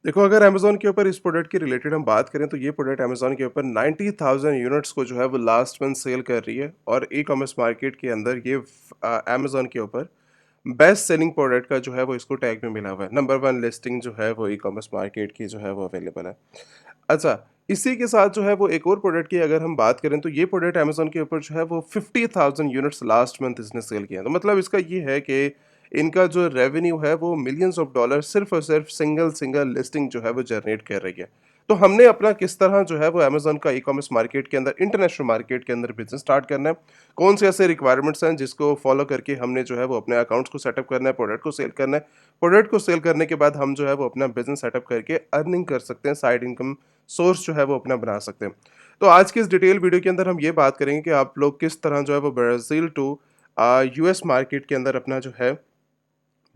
देखो, अगर अमेज़न के ऊपर इस प्रोडक्ट के रिलेटेड हम बात करें तो ये प्रोडक्ट अमेज़न के ऊपर 90,000 यूनिट्स को जो है वो लास्ट मंथ सेल कर रही है और ई-कॉमर्स मार्केट के अंदर ये अमेज़न के ऊपर बेस्ट सेलिंग प्रोडक्ट का जो है वो इसको टैग भी मिला हुआ है। नंबर 1 लिस्टिंग जो है वो ई-कॉमर्स मार्केट की जो है वो अवेलेबल है। अच्छा, इसी के साथ जो है वो एक और प्रोडक्ट की अगर हम बात करें तो ये प्रोडक्ट अमेज़न के ऊपर जो है वो 50,000 यूनिट्स लास्ट मंथ इसने सेल किया है। तो मतलब इसका ये है कि इनका जो रेवेन्यू है वो मिलियंस ऑफ डॉलर सिर्फ़ और सिर्फ़ सिंगल लिस्टिंग जो है वो जनरेट कर रही है। तो हमने अपना किस तरह जो है वो अमेज़न का ई-कॉमर्स मार्केट के अंदर इंटरनेशनल मार्केट के अंदर बिज़नेस स्टार्ट करना है। कौन से ऐसे रिक्वायरमेंट्स हैं जिसको फ़ॉलो करके हमने जो है वो अपने अकाउंट्स को सेटअप करना है, प्रोडक्ट को सेल करना है। प्रोडक्ट को सेल करने के बाद हम जो है वो अपना बिज़नेस सेटअप करके अर्निंग कर सकते हैं, साइड इनकम सोर्स जो है वो अपना बना सकते हैं। तो आज की इस डिटेल वीडियो के अंदर हम ये बात करेंगे कि आप लोग किस तरह जो है वो ब्राज़ील टू यूएस मार्केट के अंदर अपना जो है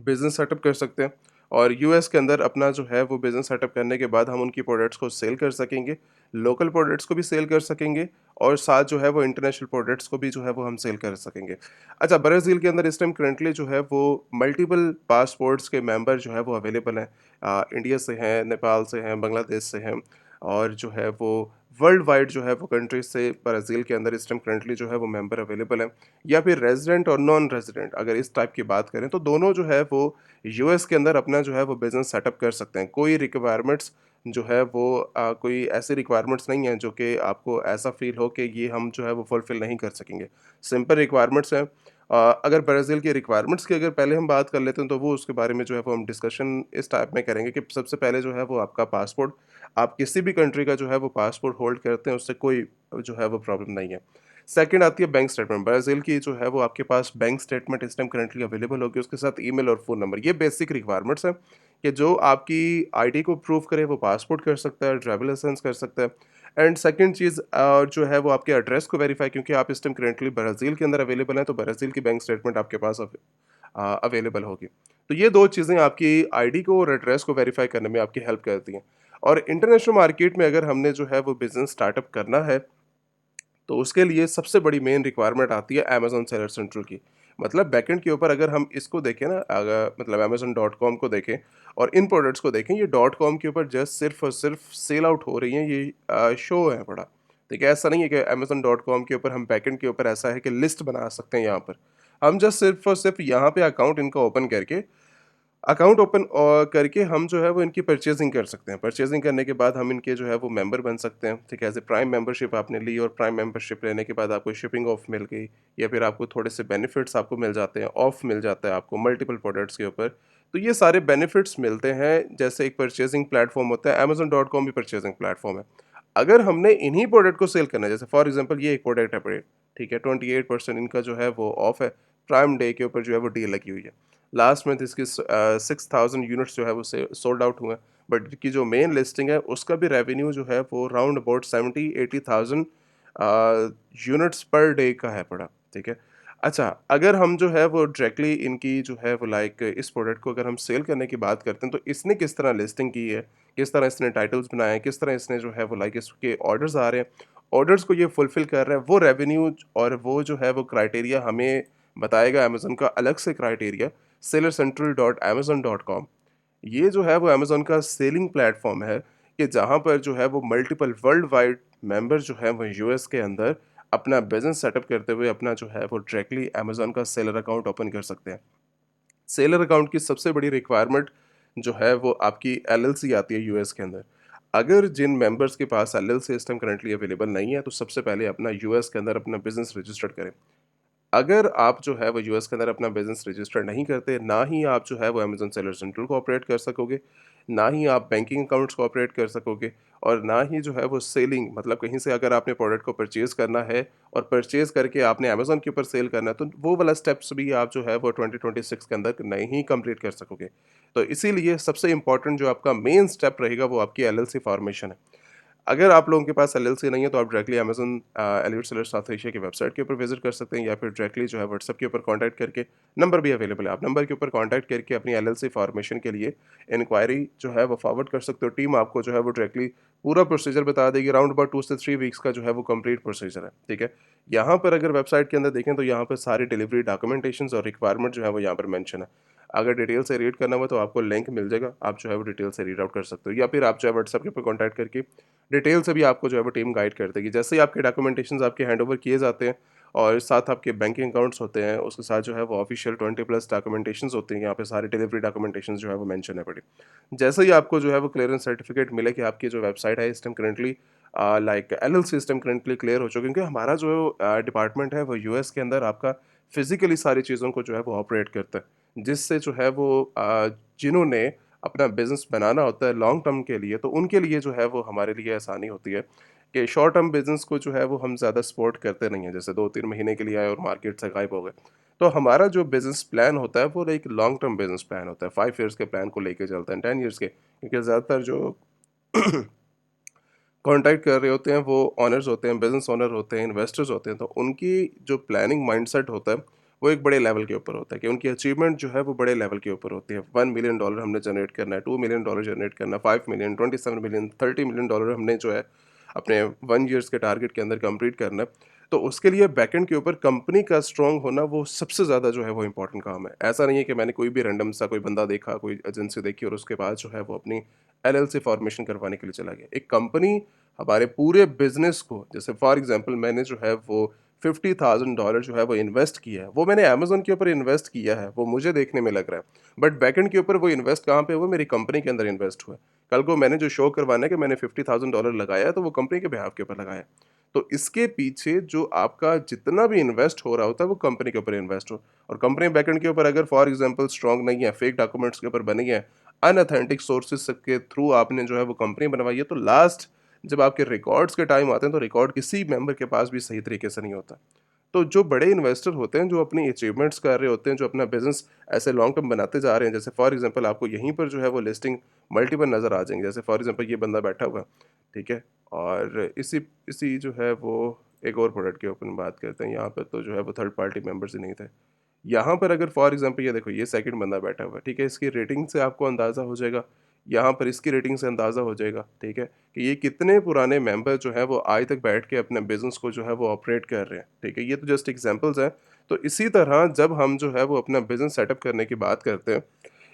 बिज़नेस सेटअप कर सकते हैं और यूएस के अंदर अपना जो है वो बिज़नेस सेटअप करने के बाद हम उनकी प्रोडक्ट्स को सेल कर सकेंगे, लोकल प्रोडक्ट्स को भी सेल कर सकेंगे और साथ जो है वो इंटरनेशनल प्रोडक्ट्स को भी जो है वो हम सेल कर सकेंगे। अच्छा, ब्राज़ील के अंदर इस टाइम करंटली जो है वो मल्टीपल पासपोर्ट्स के मेंबर जो है वो अवेलेबल हैं। इंडिया से हैं, नेपाल से हैं, बांग्लादेश से हैं और जो है वो वर्ल्ड वाइड जो है वो कंट्रीज़ से ब्राज़ील के अंदर इस टाइम करंटली जो है वो मेंबर अवेलेबल हैं। या फिर रेज़िडेंट और नॉन रेज़िडेंट अगर इस टाइप की बात करें तो दोनों जो है वो यूएस के अंदर अपना जो है वो बिज़नेस सेटअप कर सकते हैं। कोई रिक्वायरमेंट्स जो है वो कोई ऐसी रिक्वायरमेंट्स नहीं है जो कि आपको ऐसा फ़ील हो कि ये हम जो है वो फुलफ़िल नहीं कर सकेंगे। सिंपल रिक्वायरमेंट्स हैं। अगर ब्राज़ील की रिक्वायरमेंट्स की अगर पहले हम बात कर लेते हैं तो वो उसके बारे में जो है वो हम डिस्कशन इस टाइप में करेंगे कि सबसे पहले जो है वो आपका पासपोर्ट, आप किसी भी कंट्री का जो है वो पासपोर्ट होल्ड करते हैं उससे कोई जो है वो प्रॉब्लम नहीं है। सेकंड आती है बैंक स्टेटमेंट। ब्राज़ील की जो है वो आपके पास बैंक स्टेटमेंट इस टाइम करंटली अवेलेबल होगी, उसके साथ ईमेल और फ़ोन नंबर। ये बेसिक रिक्वायरमेंट्स हैं कि जो आपकी आईडी को प्रूव करे वो पासपोर्ट कर सकता है, ड्राइविंग लाइसेंस कर सकता है। एंड सेकंड चीज़ जो है वो आपके एड्रेस को वेरीफाई, क्योंकि आप इस टाइम करंटली ब्राज़ील के अंदर अवेलेबल हैं, तो ब्राज़ील की बैंक स्टेटमेंट आपके पास अवेलेबल होगी। तो ये 2 चीज़ें आपकी आईडी को और एड्रेस को वेरीफाई करने में आपकी हेल्प करती हैं। और इंटरनेशनल मार्केट में अगर हमने जो है वो बिज़नेस स्टार्टअप करना है तो उसके लिए सबसे बड़ी मेन रिक्वायरमेंट आती है अमेज़न सेलर सेंट्रल की। मतलब बैकएंड के ऊपर अगर हम इसको देखें ना, अगर मतलब अमेज़न डॉट कॉम को देखें और इन प्रोडक्ट्स को देखें, ये डॉट कॉम के ऊपर जस्ट सिर्फ़ और सिर्फ़ सेल आउट हो रही हैं, ये शो है बड़ा। ठीक है, ऐसा नहीं है कि अमेज़न डॉट कॉम के ऊपर हम बैकएंड के ऊपर ऐसा है कि लिस्ट बना सकते हैं यहाँ पर। हम जस्ट सिर्फ़ और सिर्फ़ यहाँ पे अकाउंट इनका ओपन करके अकाउंट ओपन करके हम जो है वो इनकी परचेज़िंग कर सकते हैं। परचेज़िंग करने के बाद हम इनके जो है वो मेंबर बन सकते हैं। ठीक है? ऐज़ प्राइम मेंबरशिप आपने ली और प्राइम मेंबरशिप लेने के बाद आपको शिपिंग ऑफ मिल गई या फिर आपको थोड़े से बेनिफिट्स आपको मिल जाते हैं, ऑफ मिल जाता है आपको मल्टीपल प्रोडक्ट्स के ऊपर। तो ये सारे बेनिफिट्स मिलते हैं, जैसे एक परचेज़िंग प्लेटफ़ॉर्म होता है, अमेज़न डॉट कॉम भी परचेज़िंग प्लेटफ़ॉर्म है। अगर हमने इन्हीं प्रोडक्ट को सेल करना है, जैसे फॉर एग्ज़ाम्पल ये एक प्रोडक्ट है ब्रेड, ठीक है? 28% इनका जो है वो ऑफ है। प्राइम डे के ऊपर जो है वो डील लगी हुई है। लास्ट मंथ इसकी 6000 यूनिट्स जो है वो से सोल्ड आउट हुए हैं। बट इनकी जो मेन लिस्टिंग है उसका भी रेवेन्यू जो है वो round about 70-80,000 units per day का है पड़ा, ठीक है। अच्छा, अगर हम जो है वो डायरेक्टली इनकी जो है वो लाइक इस प्रोडक्ट को अगर हम सेल करने की बात करते हैं तो इसने किस तरह लिस्टिंग की है, किस तरह इसने टाइटल्स बनाए हैं, किस तरह इसने जो है वो लाइक इसके ऑर्डर्स आ रहे हैं, ऑर्डर्स को ये फुलफिल कर रहा है, वो रेवेन्यू और वो जो है वो क्राइटेरिया हमें बताएगा अमेज़न का अलग से क्राइटेरिया sellercentral.amazon.com। ये जो है वो अमेज़न का सेलिंग प्लेटफ़ॉर्म है कि जहाँ पर जो है वो मल्टीपल वर्ल्ड वाइड मेंबर जो है वो यूएस के अंदर अपना बिज़नेस सेटअप करते हुए अपना जो है वो डायरेक्टली अमेज़न का सेलर अकाउंट ओपन कर सकते हैं। सेलर अकाउंट की सबसे बड़ी रिक्वायरमेंट जो है वो आपकी एलएलसी आती है यूएस के अंदर। अगर जिन मेंबर्स के पास एलएलसी इस टाइम करंटली अवेलेबल नहीं है, तो सबसे पहले अपना यूएस के अंदर अपना बिज़नेस रजिस्टर्ड करें। अगर आप जो है वो यूएस के अंदर अपना बिज़नेस रजिस्टर नहीं करते, ना ही आप जो है वो अमेज़न सेलर सेंट्रल को ऑपरेट कर सकोगे, ना ही आप बैंकिंग अकाउंट्स को ऑपरेट कर सकोगे और ना ही जो है वो सेलिंग, मतलब कहीं से अगर आपने प्रोडक्ट को परचेज़ करना है और परचेज़ करके आपने अमेज़न के ऊपर सेल करना है, तो वो वाला स्टेप्स भी आप जो है वो 2026 के अंदर नहीं कंप्लीट कर सकोगे। तो इसीलिए सबसे इम्पोर्टेंट जो आपका मेन स्टेप रहेगा वो आपकी एलएलसी फॉर्मेशन है। अगर आप लोगों के पास एलएलसी नहीं है तो आप directly Amazon elite seller south Asia की वेबसाइट के ऊपर विज़िट कर सकते हैं या फिर डायरेक्टली जो है व्हाट्सएप के ऊपर कॉन्टैक्ट करके, नंबर भी अवेलेबल है, आप नंबर के ऊपर कॉन्टैक्ट करके अपनी एलएलसी फॉर्मेशन के लिए इंक्वायरी जो है वो फॉरवर्ड कर सकते हो। टीम आपको जो है वो डायरेक्टली पूरा प्रोसीजर बता देगी। अराउंड अबाउट 2 से 3 वीक्स का जो है वो कंप्लीट प्रोसीजर है, ठीक है। यहाँ पर अगर वेबसाइट के अंदर देखें तो यहाँ पर सारी डिलीवरी डॉक्यूमेंटेशंस और रिक्वायरमेंट जो है वो यहाँ पर मेंशन है। अगर डिटेल से रीड करना हो तो आपको लिंक मिल जाएगा, आप जो है वो डिटेल से रीड आउट कर सकते हो, या फिर आप जो है व्हाट्सएप के ऊपर कॉन्टैक्ट करके डिटेल से भी आपको जो है वो टीम गाइड कर देगी। जैसे ही आपके डॉक्यूमेंटेशंस आपके हैंड ओवर किए जाते हैं और साथ आपके बैंकिंग अकाउंट्स होते हैं, उसके साथ जो है वो ऑफिशियल 20+ डॉक्यूमेंटेशंस होती हैं, यहाँ पे सारे डिलीवरी डॉक्यूमेंटेशंस जो है वो मेंशन है पड़ी। जैसे ही आपको जो है वो क्लियरेंस सर्टिफिकेट मिले कि आपकी जो वेबसाइट है इस time currently like LLC system currently clear हो चुकी है, क्योंकि हमारा जो डिपार्टमेंट है वो यूएस के अंदर आपका फिजिकली सारी चीज़ों को जो है वो ऑपरेट करता है, जिससे जो है वो जिन्होंने अपना बिजनेस बनाना होता है लॉन्ग टर्म के लिए, तो उनके लिए जो है वो हमारे लिए आसानी होती है कि शॉर्ट टर्म बिजनेस को जो है वो हम ज़्यादा सपोर्ट करते नहीं हैं, जैसे 2-3 महीने के लिए आए और मार्केट से गायब हो गए। तो हमारा जो बिजनेस प्लान होता है वो एक लॉन्ग टर्म बिजनेस प्लान होता है, 5 ईयर्स के प्लान को लेके चलते हैं, 10 ईयर्स के, क्योंकि ज़्यादातर जो कॉन्टैक्ट कर रहे होते हैं वो ओनर्स होते हैं, बिजनेस ओनर होते हैं, इन्वेस्टर्स होते हैं, तो उनकी जो प्लानिंग माइंडसेट होता है वो एक बड़े लेवल के ऊपर होता है कि उनकी अचीवमेंट जो है वो बड़े लेवल के ऊपर होती है। $1 मिलियन हमने जनरेट करना है, $2 मिलियन जनरेट करना है, 5 मिलियन, 27 मिलियन, $30 मिलियन हमने जो है अपने 1 ईयर्स के टारगेट के अंदर कंप्लीट करना है। तो उसके लिए बैकएंड के ऊपर कंपनी का स्ट्रांग होना वो सबसे ज़्यादा जो है वो इंपॉर्टेंट काम है। ऐसा नहीं है कि मैंने कोई भी रैंडम सा कोई बंदा देखा, कोई एजेंसी देखी और उसके बाद जो है वो अपनी एलएलसी फॉर्मेशन करवाने के लिए चला गया। एक कंपनी हमारे पूरे बिज़नेस को, जैसे फॉर एग्ज़ाम्पल मैंने जो है वो $50,000 जो है वो इन्वेस्ट किया है, वो मैंने अमेज़न के ऊपर इन्वेस्ट किया है, वो मुझे देखने में लग रहा है। बट बैकएंड के ऊपर वो इन्वेस्ट कहाँ पे हुआ? मेरी कंपनी के अंदर इन्वेस्ट हुआ है। कल को मैंने जो शो करवाना है कि मैंने $50,000 लगाया है, तो वो कंपनी के बिहाफ़ के ऊपर लगाया है। तो इसके पीछे जो आपका जितना भी इन्वेस्ट हो रहा होता है, वो कंपनी के ऊपर इन्वेस्ट हो, और कंपनी बैकएंड के ऊपर अगर फॉर एग्ज़ाम्पल स्ट्रॉन्ग नहीं है, फेक डॉक्यूमेंट्स के ऊपर बनी है, अनऑथेंटिक सोर्सेज़ के थ्रू आपने जो है वो कंपनी बनवाई है, तो लास्ट जब आपके रिकॉर्ड्स के टाइम आते हैं तो रिकॉर्ड किसी मेंबर के पास भी सही तरीके से नहीं होता। तो जो बड़े इन्वेस्टर होते हैं, जो अपनी अचीवमेंट्स कर रहे होते हैं, जो अपना बिज़नेस ऐसे लॉन्ग टर्म बनाते जा रहे हैं, जैसे फॉर एग्ज़ाम्पल आपको यहीं पर जो है वो लिस्टिंग मल्टीपल नज़र आ जाएँगे। जैसे फॉर एग्ज़ाम्पल ये बंदा बैठा हुआ है, ठीक है? और इसी इसी जो है वो एक और प्रोडक्ट के ऊपर बात करते हैं, यहाँ पे तो जो है वो थर्ड पार्टी मेंबर्स ही नहीं थे। यहाँ पर अगर फॉर एग्ज़ाम्पल ये देखो, ये सेकंड बंदा बैठा हुआ है, ठीक है? इसकी रेटिंग से आपको अंदाज़ा हो जाएगा, यहाँ पर इसकी रेटिंग से अंदाज़ा हो जाएगा, ठीक है? कि ये कितने पुराने मेंबर जो हैं वो आज तक बैठ के अपने बिज़नेस को जो है वो ऑपरेट कर रहे हैं, ठीक है? ये तो जस्ट एग्ज़ाम्पल्स हैं। तो इसी तरह जब हम जो है वो अपना बिज़नेस सेटअप करने की बात करते हैं,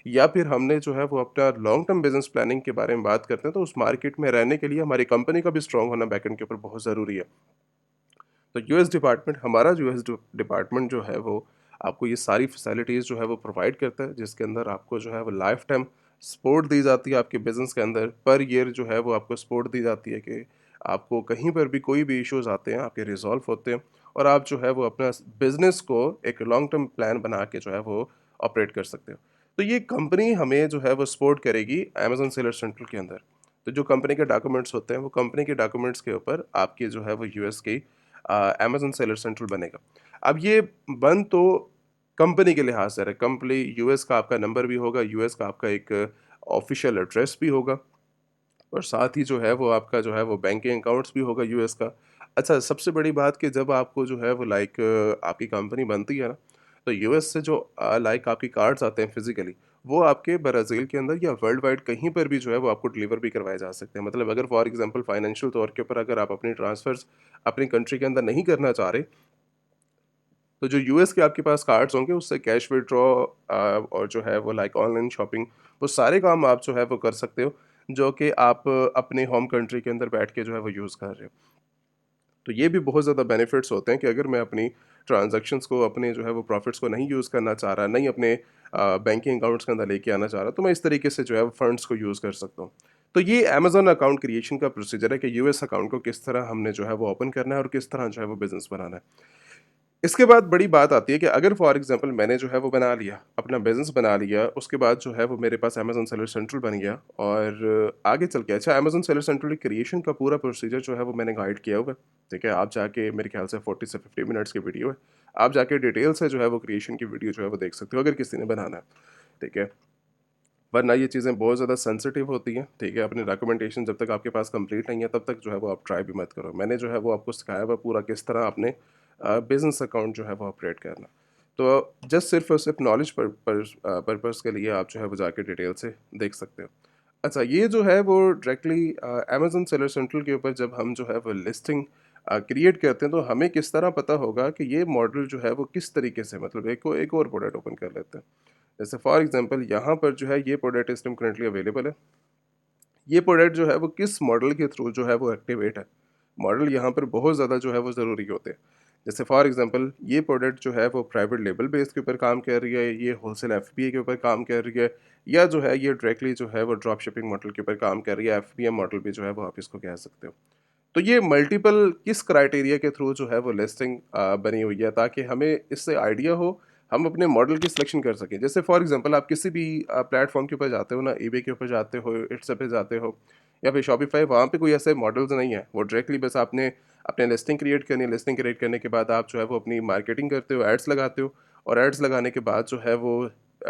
या फिर हमने जो है वो अपना लॉन्ग टर्म बिज़नेस प्लानिंग के बारे में बात करते हैं, तो उस मार्केट में रहने के लिए हमारी कंपनी का भी स्ट्रॉन्ग होना बैकएंड के ऊपर बहुत ज़रूरी है। तो यूएस डिपार्टमेंट, हमारा जो यूएस डिपार्टमेंट जो है वो आपको ये सारी फैसिलिटीज़ जो है वो प्रोवाइड करता है, जिसके अंदर आपको जो है वो लाइफ टाइम सपोर्ट दी जाती है आपके बिज़नेस के अंदर। पर ईयर जो है वो आपको सपोर्ट दी जाती है कि आपको कहीं पर भी कोई भी इश्यूज़ आते हैं, आपके रिज़ॉल्व होते हैं, और आप जो है वो अपना बिज़नेस को एक लॉन्ग टर्म प्लान बना के जो है वो ऑपरेट कर सकते हो। तो ये कंपनी हमें जो है वो सपोर्ट करेगी अमेज़न सेलर सेंट्रल के अंदर। तो जो कंपनी के डॉक्यूमेंट्स होते हैं, वो कंपनी के डॉक्यूमेंट्स के ऊपर आपकी जो है वो यूएस की अमेज़न सेलर सेंट्रल बनेगा। अब ये बन तो कंपनी के लिहाज से है, कंपनी यूएस का आपका नंबर भी होगा, यूएस का आपका एक ऑफ़िशियल एड्रेस भी होगा, और साथ ही जो है वो आपका जो है वो बैंकिंग अकाउंट्स भी होगा यूएस का। अच्छा, सबसे बड़ी बात कि जब आपको जो है वो लाइक आपकी कंपनी बनती है ना, तो यूएस से जो लाइक आपकी कार्ड्स आते हैं फिज़िकली, वो आपके ब्राज़ील के अंदर या वर्ल्ड वाइड कहीं पर भी जो है वो आपको डिलीवर भी करवाए जा सकते हैं। मतलब अगर फॉर एग्ज़ाम्पल फाइनेंशियल तौर के ऊपर अगर आप अपनी ट्रांसफ़र्स अपनी कंट्री के अंदर नहीं करना चाह रहे, तो जो यूएस के आपके पास कार्ड्स होंगे उससे कैश विथड्रॉ और जो है वो लाइक ऑनलाइन शॉपिंग, वो सारे काम आप जो है वो कर सकते हो, जो कि आप अपने होम कंट्री के अंदर बैठ के जो है वो यूज़ कर रहे हो। तो ये भी बहुत ज़्यादा बेनिफिट्स होते हैं कि अगर मैं अपनी ट्रांज़ैक्शंस को, अपने जो है वो प्रॉफ़िट्स को नहीं यूज़ करना चाह रहा, नहीं अपने बैंकिंग अकाउंट्स के अंदर लेके आना चाह रहा, तो मैं इस तरीके से जो है वो फंड्स को यूज़ कर सकता हूँ। तो ये अमेज़न अकाउंट क्रिएशन का प्रोसीजर है कि यूएस अकाउंट को किस तरह हमने जो है वो ओपन करना है और किस तरह जो है वो बिज़नेस बनाना है। इसके बाद बड़ी बात आती है कि अगर फॉर एग्जांपल मैंने जो है वो बना लिया, अपना बिज़नेस बना लिया, उसके बाद जो है वो मेरे पास अमेज़न सेलर सेंट्रल बन गया, और आगे चल के अच्छा अमेज़न सेलर सेंट्रल क्रिएशन का पूरा प्रोसीजर जो है वो मैंने गाइड किया हुआ है, ठीक है? आप जाके मेरे ख्याल से 40 से 50 मिनट्स की वीडियो है। आप जाके डिटेल से जो है वो क्रिएशन की वीडियो जो है वो देख सकते हो अगर किसी ने बनाना है, ठीक है? वरना ये चीज़ें बहुत ज़्यादा सेंसिटिव होती हैं, ठीक है? अपनी डॉक्यूमेंटेशन जब तक आपके पास कंप्लीट नहीं है तब तक जो है वो आप ट्राई भी मत करो। मैंने जो है वो आपको सिखाया हुआ पूरा किस तरह आपने बिज़नेस अकाउंट जो है वो ऑपरेट करना। तो जस्ट सिर्फ़ और सिर्फ़ नॉलेज पर्पज़ के लिए आप जो है वो जाके डिटेल से देख सकते हो। अच्छा, ये जो है वो डायरेक्टली अमेज़न सेलर सेंट्रल के ऊपर जब हम जो है वो लिस्टिंग क्रिएट करते हैं तो हमें किस तरह पता होगा कि ये मॉडल जो है वो किस तरीके से, मतलब एक और प्रोडक्ट ओपन कर लेते हैं। जैसे फॉर एग्जांपल यहाँ पर जो है ये प्रोडक्ट इस टाइम करंटली अवेलेबल है। ये प्रोडक्ट जो है वो किस मॉडल के थ्रू जो है वो एक्टिवेट है। मॉडल यहाँ पर बहुत ज़्यादा जो है वो ज़रूरी होते हैं। जैसे फॉर एग्जांपल ये प्रोडक्ट जो है वो प्राइवेट लेबल बेस के ऊपर काम कर रही है, ये होलसेल एफबीए के ऊपर काम कर रही है, या जो है ये डायरेक्टली जो है वो ड्रॉप शिपिंग मॉडल के ऊपर काम कर रही है, एफबीएम मॉडल भी जो है वो आप इसको कह सकते हो। तो ये मल्टीपल किस क्राइटेरिया के थ्रू जो है वो लिस्टिंग बनी हुई है, ताकि हमें इससे आइडिया हो, हम अपने मॉडल की सिलेक्शन कर सकें। जैसे फॉर एग्जांपल आप किसी भी प्लेटफॉर्म के ऊपर जाते हो ना, ईबे के ऊपर जाते हो, इट्स पे जाते हो, या फिर शॉपिफाई, वहाँ पे कोई ऐसे मॉडल्स नहीं है। वो डायरेक्टली बस आपने अपने लिस्टिंग क्रिएट करनी है। लिस्टिंग क्रिएट करने के बाद आप जो है वो अपनी मार्केटिंग करते हो, एड्स लगाते हो, और एड्स लगाने के बाद जो है वो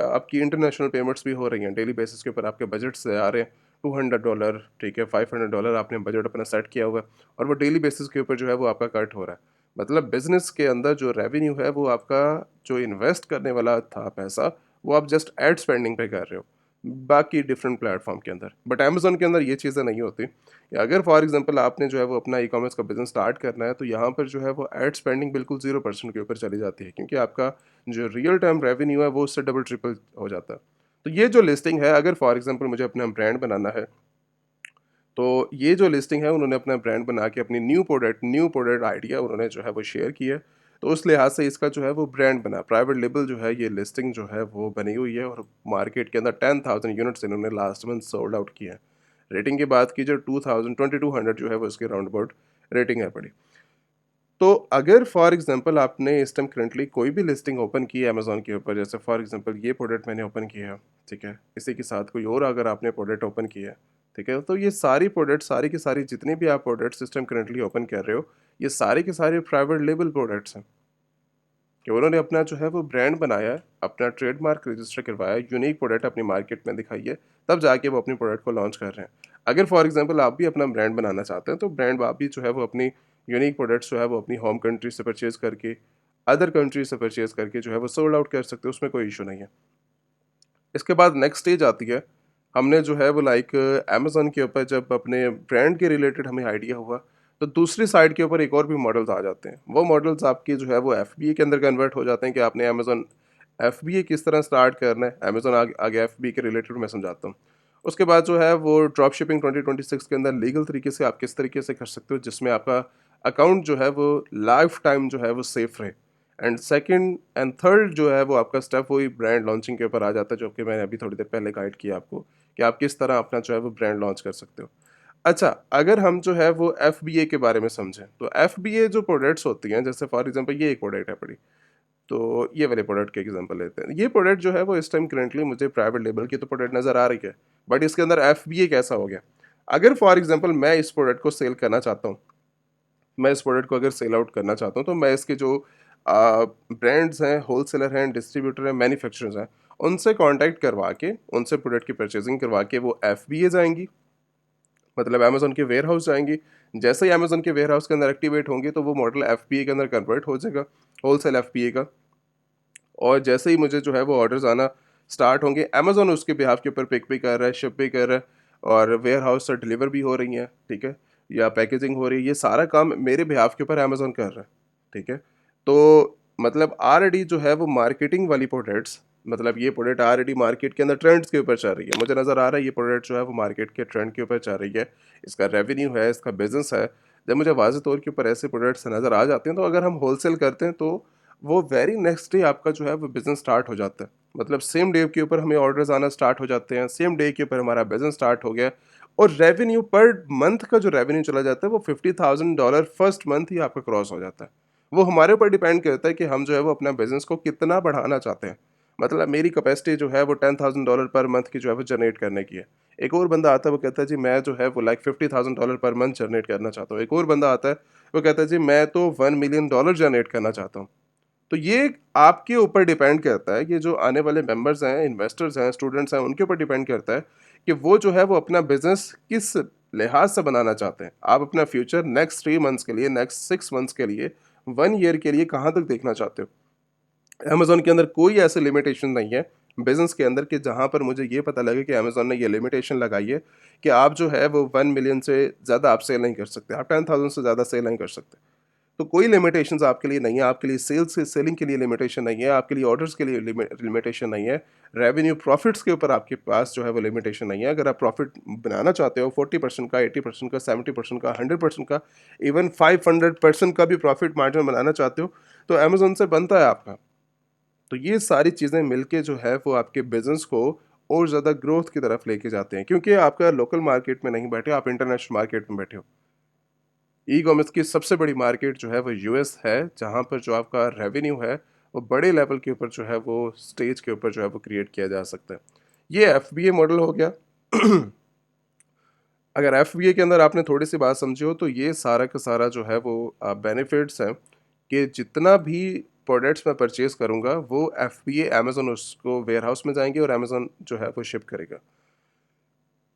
आपकी इंटरनेशनल पेमेंट्स भी हो रही हैं डेली बेसिस के ऊपर, आपके बजट से आ रहे हैं। $200, ठीक है, $500 आपने बजट अपना सेट किया हुआ है, और वो डेली बेसिस के ऊपर जो है वो आपका कट हो रहा है। मतलब बिजनेस के अंदर जो रेवेन्यू है वो आपका, जो इन्वेस्ट करने वाला था पैसा, वो आप जस्ट एड स्पेंडिंग पे कर रहे हो बाकी डिफरेंट प्लेटफॉर्म के अंदर। बट अमेजोन के अंदर ये चीज़ें नहीं होती। कि अगर फॉर एग्जांपल आपने जो है वो अपना ई कॉमर्स का बिजनेस स्टार्ट करना है, तो यहाँ पर जो है वो एड स्पेंडिंग बिल्कुल 0% के ऊपर चली जाती है, क्योंकि आपका जो रियल टाइम रेवेन्यू है वो उससे डबल ट्रिपल हो जाता है। तो ये जो लिस्टिंग है, अगर फॉर एग्जांपल मुझे अपना ब्रांड बनाना है, तो ये जो लिस्टिंग है उन्होंने अपना ब्रांड बना के अपनी न्यू प्रोडक्ट आइडिया उन्होंने जो है वो शेयर किया। तो उस लिहाज से इसका जो है वो ब्रांड बना, प्राइवेट लेबल जो है, ये लिस्टिंग जो है वो बनी हुई है, और मार्केट के अंदर 10,000 यूनिट्स इन्होंने लास्ट मंथ सोल्ड आउट किया है। रेटिंग की बात की जो 2200 जो है वो इसके राउंड अबाउट रेटिंग है पड़ी। तो अगर फॉर एग्जांपल आपने इस टाइम करंटली कोई भी लिस्टिंग ओपन की है अमेजोन के ऊपर, जैसे फॉर एग्जांपल ये प्रोडक्ट मैंने ओपन किया है, ठीक है, इसी के साथ कोई और अगर आपने प्रोडक्ट ओपन किया है, ठीक है, तो ये सारी प्रोडक्ट, सारी की सारी जितनी भी आप प्रोडक्ट सिस्टम करंटली ओपन कर रहे हो, ये सारे के सारे प्राइवेट लेबल प्रोडक्ट्स हैं, कि उन्होंने अपना जो है वो ब्रांड बनाया है, अपना ट्रेडमार्क रजिस्टर करवाया, यूनिक प्रोडक्ट अपनी मार्केट में दिखाई है, तब जाके वो अपनी प्रोडक्ट को लॉन्च कर रहे हैं। अगर फॉर एग्जांपल आप भी अपना ब्रांड बनाना चाहते हैं, तो ब्रांड आप भी जो है वो अपनी यूनिक प्रोडक्ट्स जो है वो अपनी होम कंट्री से परचेज करके, अदर कंट्री से परचेज करके जो है वो सोल्ड आउट कर सकते हो, उसमें कोई इशू नहीं है। इसके बाद नेक्स्ट स्टेज आती है, हमने जो है वो लाइक अमेज़न के ऊपर जब अपने ब्रांड के रिलेटेड हमें आइडिया हुआ, तो दूसरी साइड के ऊपर एक और भी मॉडल्स आ जाते हैं। वो मॉडल्स आपके जो है वो एफबीए के अंदर कन्वर्ट हो जाते हैं, कि आपने अमेज़न एफबीए किस तरह स्टार्ट करना है। अमेज़न आगे आगे एफबीए के रिलेटेड मैं समझाता हूँ। उसके बाद जो है वो ड्रॉप शिपिंग 2026 के अंदर लीगल तरीके से आप किस तरीके से कर सकते हो, जिसमें आपका अकाउंट जो है वो लाइफ टाइम जो है वो सेफ रहे। एंड सेकंड एंड थर्ड जो है वो आपका स्टेप वही ब्रांड लॉन्चिंग के ऊपर आ जाता है, जो कि मैंने अभी थोड़ी देर पहले गाइड किया आपको, कि आप किस तरह अपना जो है वो ब्रांड लॉन्च कर सकते हो। अच्छा, अगर हम जो है वो एफबीए के बारे में समझें, तो एफबीए जो प्रोडक्ट्स होती हैं, जैसे फॉर एग्जांपल ये एक प्रोडक्ट है पड़ी, तो ये वाले प्रोडक्ट के एग्जांपल लेते हैं। ये प्रोडक्ट जो है वो इस टाइम करंटली मुझे प्राइवेट लेबल की तो प्रोडक्ट नज़र आ रही है, बट इसके अंदर एफबीए कैसा हो गया। अगर फॉर एग्जांपल मैं इस प्रोडक्ट को सेल करना चाहता हूँ, मैं इस प्रोडक्ट को अगर सेल आउट करना चाहता हूँ, तो मैं इसके जो ब्रांड्स हैं, होलसेलर हैं, डिस्ट्रीब्यूटर हैं, मैन्युफैक्चरर्स हैं, उनसे कांटेक्ट करवा के, उनसे प्रोडक्ट की परचेजिंग करवा के वो एफबीए जाएंगी, मतलब अमेज़न के वेयर हाउस जाएंगी। जैसे ही अमेज़न के वेयर हाउस के अंदर एक्टिवेट होंगे, तो वो मॉडल एफबीए के अंदर कन्वर्ट हो जाएगा, होलसेल एफबीए का। और जैसे ही मुझे जो है वो ऑर्डर्स आना स्टार्ट होंगे, अमेज़न उसके बिहाफ के ऊपर पिक भी कर रहा है, शिप भी कर रहा है, और वेयर हाउस से डिलीवर भी हो रही हैं, ठीक है, या पैकेजिंग हो रही है, ये सारा काम मेरे बिहाफ के ऊपर अमेज़न कर रहा है, ठीक है। तो मतलब ऑलरेडी जो है वो मार्केटिंग वाली प्रोडक्ट्स, मतलब ये प्रोडक्ट ऑलरेडी मार्केट के अंदर ट्रेंड्स के ऊपर चल रही है, मुझे नज़र आ रहा है ये प्रोडक्ट जो है वो मार्केट के ट्रेंड के ऊपर चल रही है, इसका रेवेन्यू है, इसका बिजनेस है। जब मुझे वाज़ेह तौर के ऊपर ऐसे प्रोडक्ट्स नज़र आ जाते हैं, तो अगर हम होलसेल करते हैं, तो वो वेरी नेक्स्ट डे आपका जो है वो बिज़नेस स्टार्ट हो जाता है। मतलब सेम डे के ऊपर हमें ऑर्डर्स आना स्टार्ट हो जाते हैं, सेम डे के ऊपर हमारा बिज़नेस स्टार्ट हो गया, और रेवेन्यू पर मंथ का जो रेवेन्यू चला जाता है वो $50,000 फर्स्ट मंथ ही आपका क्रॉस हो जाता है। वो हमारे ऊपर डिपेंड करता है कि हम जो है वो अपना बिज़नेस को कितना बढ़ाना चाहते हैं। मतलब मेरी कैपेसिटी जो है वो $10,000 पर मंथ की जो है वो जनरेट करने की है। एक और बंदा आता है, वो कहता है जी मैं जो है वो लाइक $50,000 पर मंथ जनरेट करना चाहता हूँ। एक और बंदा आता है, वो कहता है जी मैं तो $1 मिलियन जनरेट करना चाहता हूँ। तो ये आपके ऊपर डिपेंड करता है, ये जो आने वाले मेंबर्स हैं, इन्वेस्टर्स हैं, स्टूडेंट्स हैं, उनके ऊपर डिपेंड करता है कि वो जो है वो अपना बिजनेस किस लिहाज से बनाना चाहते हैं। आप अपना फ्यूचर नेक्स्ट 3 मंथ्स के लिए, नेक्स्ट 6 मंथ्स के लिए, 1 ईयर के लिए कहाँ तक देखना चाहते हो। अमेजोन के अंदर कोई ऐसे लिमिटेशन नहीं है बिज़नेस के अंदर कि जहाँ पर मुझे ये पता लगे कि अमेज़न ने ये लिमिटेशन लगाई है कि आप जो है वो 1 मिलियन से ज़्यादा आप सेल नहीं कर सकते, आप 10,000 से ज़्यादा सेल नहीं कर सकते। तो कोई लिमिटेशंस आपके लिए नहीं है, आपके लिए सेलिंग के लिए लिमिटेशन नहीं है, आपके लिए ऑर्डर्स के लिए लिमिटेशन नहीं है, रेवेन्यू प्रॉफिट्स के ऊपर आपके पास जो है वो लिमिटेशन नहीं है। अगर आप प्रॉफिट बनाना चाहते हो 40% का, 80% का, 70% का, 100% का, इवन 500% का भी प्रॉफिट मार्जिन बनाना चाहते हो, तो अमेज़न से बनता है आपका। तो ये सारी चीज़ें मिलके जो है वो आपके बिज़नेस को और ज़्यादा ग्रोथ की तरफ लेके जाते हैं, क्योंकि आपका लोकल मार्केट में नहीं बैठे, आप इंटरनेशनल मार्केट में बैठे हो। ई कॉमर्स की सबसे बड़ी मार्केट जो है वो यूएस है, जहाँ पर जो आपका रेवेन्यू है वो बड़े लेवल के ऊपर जो है वो स्टेज के ऊपर जो है वो क्रिएट किया जा सकता है। ये एफबीए मॉडल हो गया। अगर एफबीए के अंदर आपने थोड़ी सी बात समझी हो तो ये सारा का सारा जो है वो बेनिफिट्स हैं कि जितना भी प्रोडक्ट्स मैं परचेज करूँगा वो एफबीए अमेजोन उसको वेयर हाउस में जाएंगे और अमेजोन जो है वो शिप करेगा।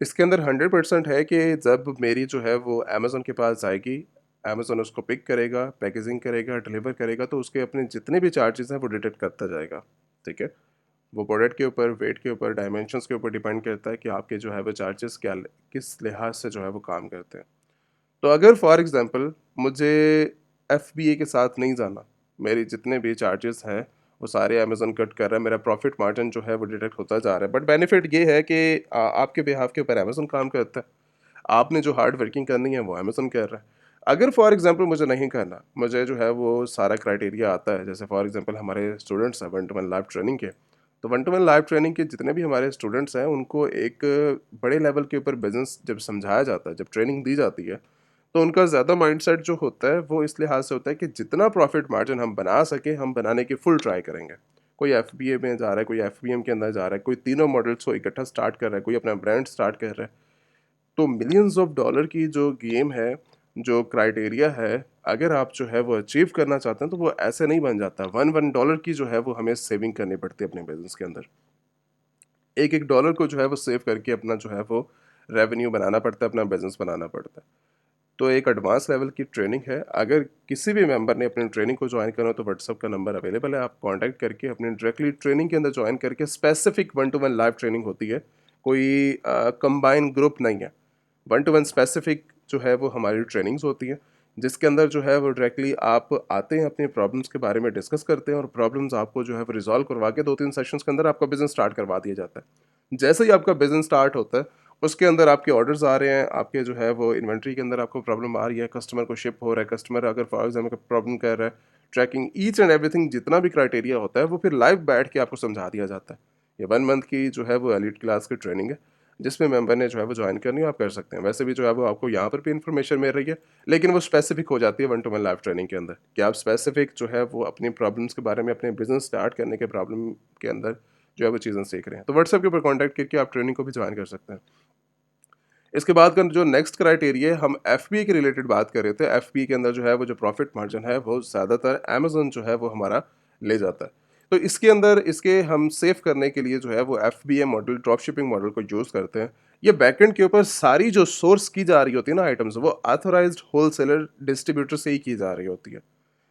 इसके अंदर 100% है कि जब मेरी जो है वो अमेज़न के पास जाएगी, अमेज़न उसको पिक करेगा, पैकेजिंग करेगा, डिलीवर करेगा, तो उसके अपने जितने भी चार्जेज़ हैं वो डिडक्ट करता जाएगा, ठीक है? वो प्रोडक्ट के ऊपर, वेट के ऊपर, डायमेंशंस के ऊपर डिपेंड करता है कि आपके जो है वो चार्जेज़ किस लिहाज से जो है वो काम करते हैं। तो अगर फॉर एग्ज़ाम्पल मुझे एफबीए के साथ नहीं जाना, मेरे जितने भी चार्जेस हैं वो सारे अमेज़न कट कर रहा है, मेरा प्रॉफिट मार्जिन जो है वो डिडक्ट होता जा रहा है। बट बेनिफिट ये है कि आपके बिहाफ़ के ऊपर अमेज़न काम करता है। आपने जो हार्ड वर्किंग करनी है वो अमेज़न कर रहा है। अगर फॉर एग्ज़ाम्पल मुझे नहीं करना, मुझे जो है वो सारा क्राइटेरिया आता है, जैसे फॉर एग्ज़ाम्पल हमारे स्टूडेंट्स हैं one two one live training के, तो one two one live training के जितने भी हमारे स्टूडेंट्स हैं उनको एक बड़े लेवल के ऊपर बिज़नेस जब समझाया जाता है, जब ट्रेनिंग दी जाती है, तो उनका ज़्यादा माइंडसेट जो होता है वो इस लिहाज से होता है कि जितना प्रॉफिट मार्जिन हम बना सकें हम बनाने की फुल ट्राई करेंगे। कोई एफबीए में जा रहा है, कोई एफबीएम के अंदर जा रहा है, कोई तीनों मॉडल्स को इकट्ठा स्टार्ट कर रहा है, कोई अपना ब्रांड स्टार्ट कर रहा है। तो मिलियंस ऑफ डॉलर की जो गेम है, जो क्राइटेरिया है, अगर आप जो है वो अचीव करना चाहते हैं तो वो ऐसे नहीं बन जाता। 1-1 डॉलर की जो है वो हमें सेविंग करनी पड़ती है अपने बिज़नेस के अंदर। एक-एक डॉलर को जो है वो सेव करके अपना जो है वो रेवेन्यू बनाना पड़ता है, अपना बिज़नेस बनाना पड़ता है। तो एक एडवांस लेवल की ट्रेनिंग है। अगर किसी भी मेंबर ने अपनी ट्रेनिंग को जॉइन करना हो तो व्हाट्सएप का नंबर अवेलेबल है। आप कॉन्टैक्ट करके अपनी डायरेक्टली ट्रेनिंग के अंदर जॉइन करके specific one two one live training होती है। कोई कंबाइन ग्रुप नहीं है। वन टू वन स्पेसिफिक जो है वो हमारी ट्रेनिंग्स होती हैं, जिसके अंदर जो है वो डायरेक्टली आप आते हैं, अपनी प्रॉब्लम्स के बारे में डिस्कस करते हैं और प्रॉब्लम्स आपको जो है वो रिजॉल्व करवा के 2-3 सेशंस के अंदर आपका बिज़नेस स्टार्ट करवा दिया जाता है। जैसे ही आपका बिज़नेस स्टार्ट होता है, उसके अंदर आपके ऑर्डर्स आ रहे हैं, आपके जो है वो इन्वेंट्री के अंदर आपको प्रॉब्लम आ रही है, कस्टमर को शिप हो रहा है, कस्टमर अगर फॉर एग्जाम्पल प्रॉब्लम कर रहा है, ट्रैकिंग ईच एंड एवरीथिंग जितना भी क्राइटेरिया होता है वो फिर लाइव बैठ के आपको समझा दिया जाता है। ये 1 मंथ की जो है वो एलीट क्लास की ट्रेनिंग है, जिसमें मेंबर ने जो है वो जॉइन करनी है, आप कर सकते हैं। वैसे भी जो है वो आपको यहाँ पर भी इन्फॉर्मेशन मिल रही है, लेकिन वो स्पेसिफिक हो जाती है one two one live training के अंदर कि आप स्पेसिफिक जो है वो अपनी प्रॉब्लम्स के बारे में, अपने बिजनेस स्टार्ट करने के प्रॉब्लम के अंदर जो है वो चीज़ें सीख रहे हैं। तो व्हाट्सएप के ऊपर कॉन्टैक्ट करके आप ट्रेनिंग को भी ज्वाइन कर सकते हैं। इसके बाद का जो नेक्स्ट क्राइटेरिया है, हम एफबीए के रिलेटेड बात कर रहे थे। एफबीए के अंदर जो है वो जो प्रॉफिट मार्जिन है वो ज़्यादातर अमेज़न जो है वो हमारा ले जाता है। तो इसके अंदर इसके हम सेव करने के लिए जो है वो FBA model, drop shipping model को यूज़ करते हैं। ये बैकएंड के ऊपर सारी जो सोर्स की जा रही होती है ना आइटम्स, वो ऑथराइज्ड होलसेलर डिस्ट्रीब्यूटर से ही की जा रही होती है।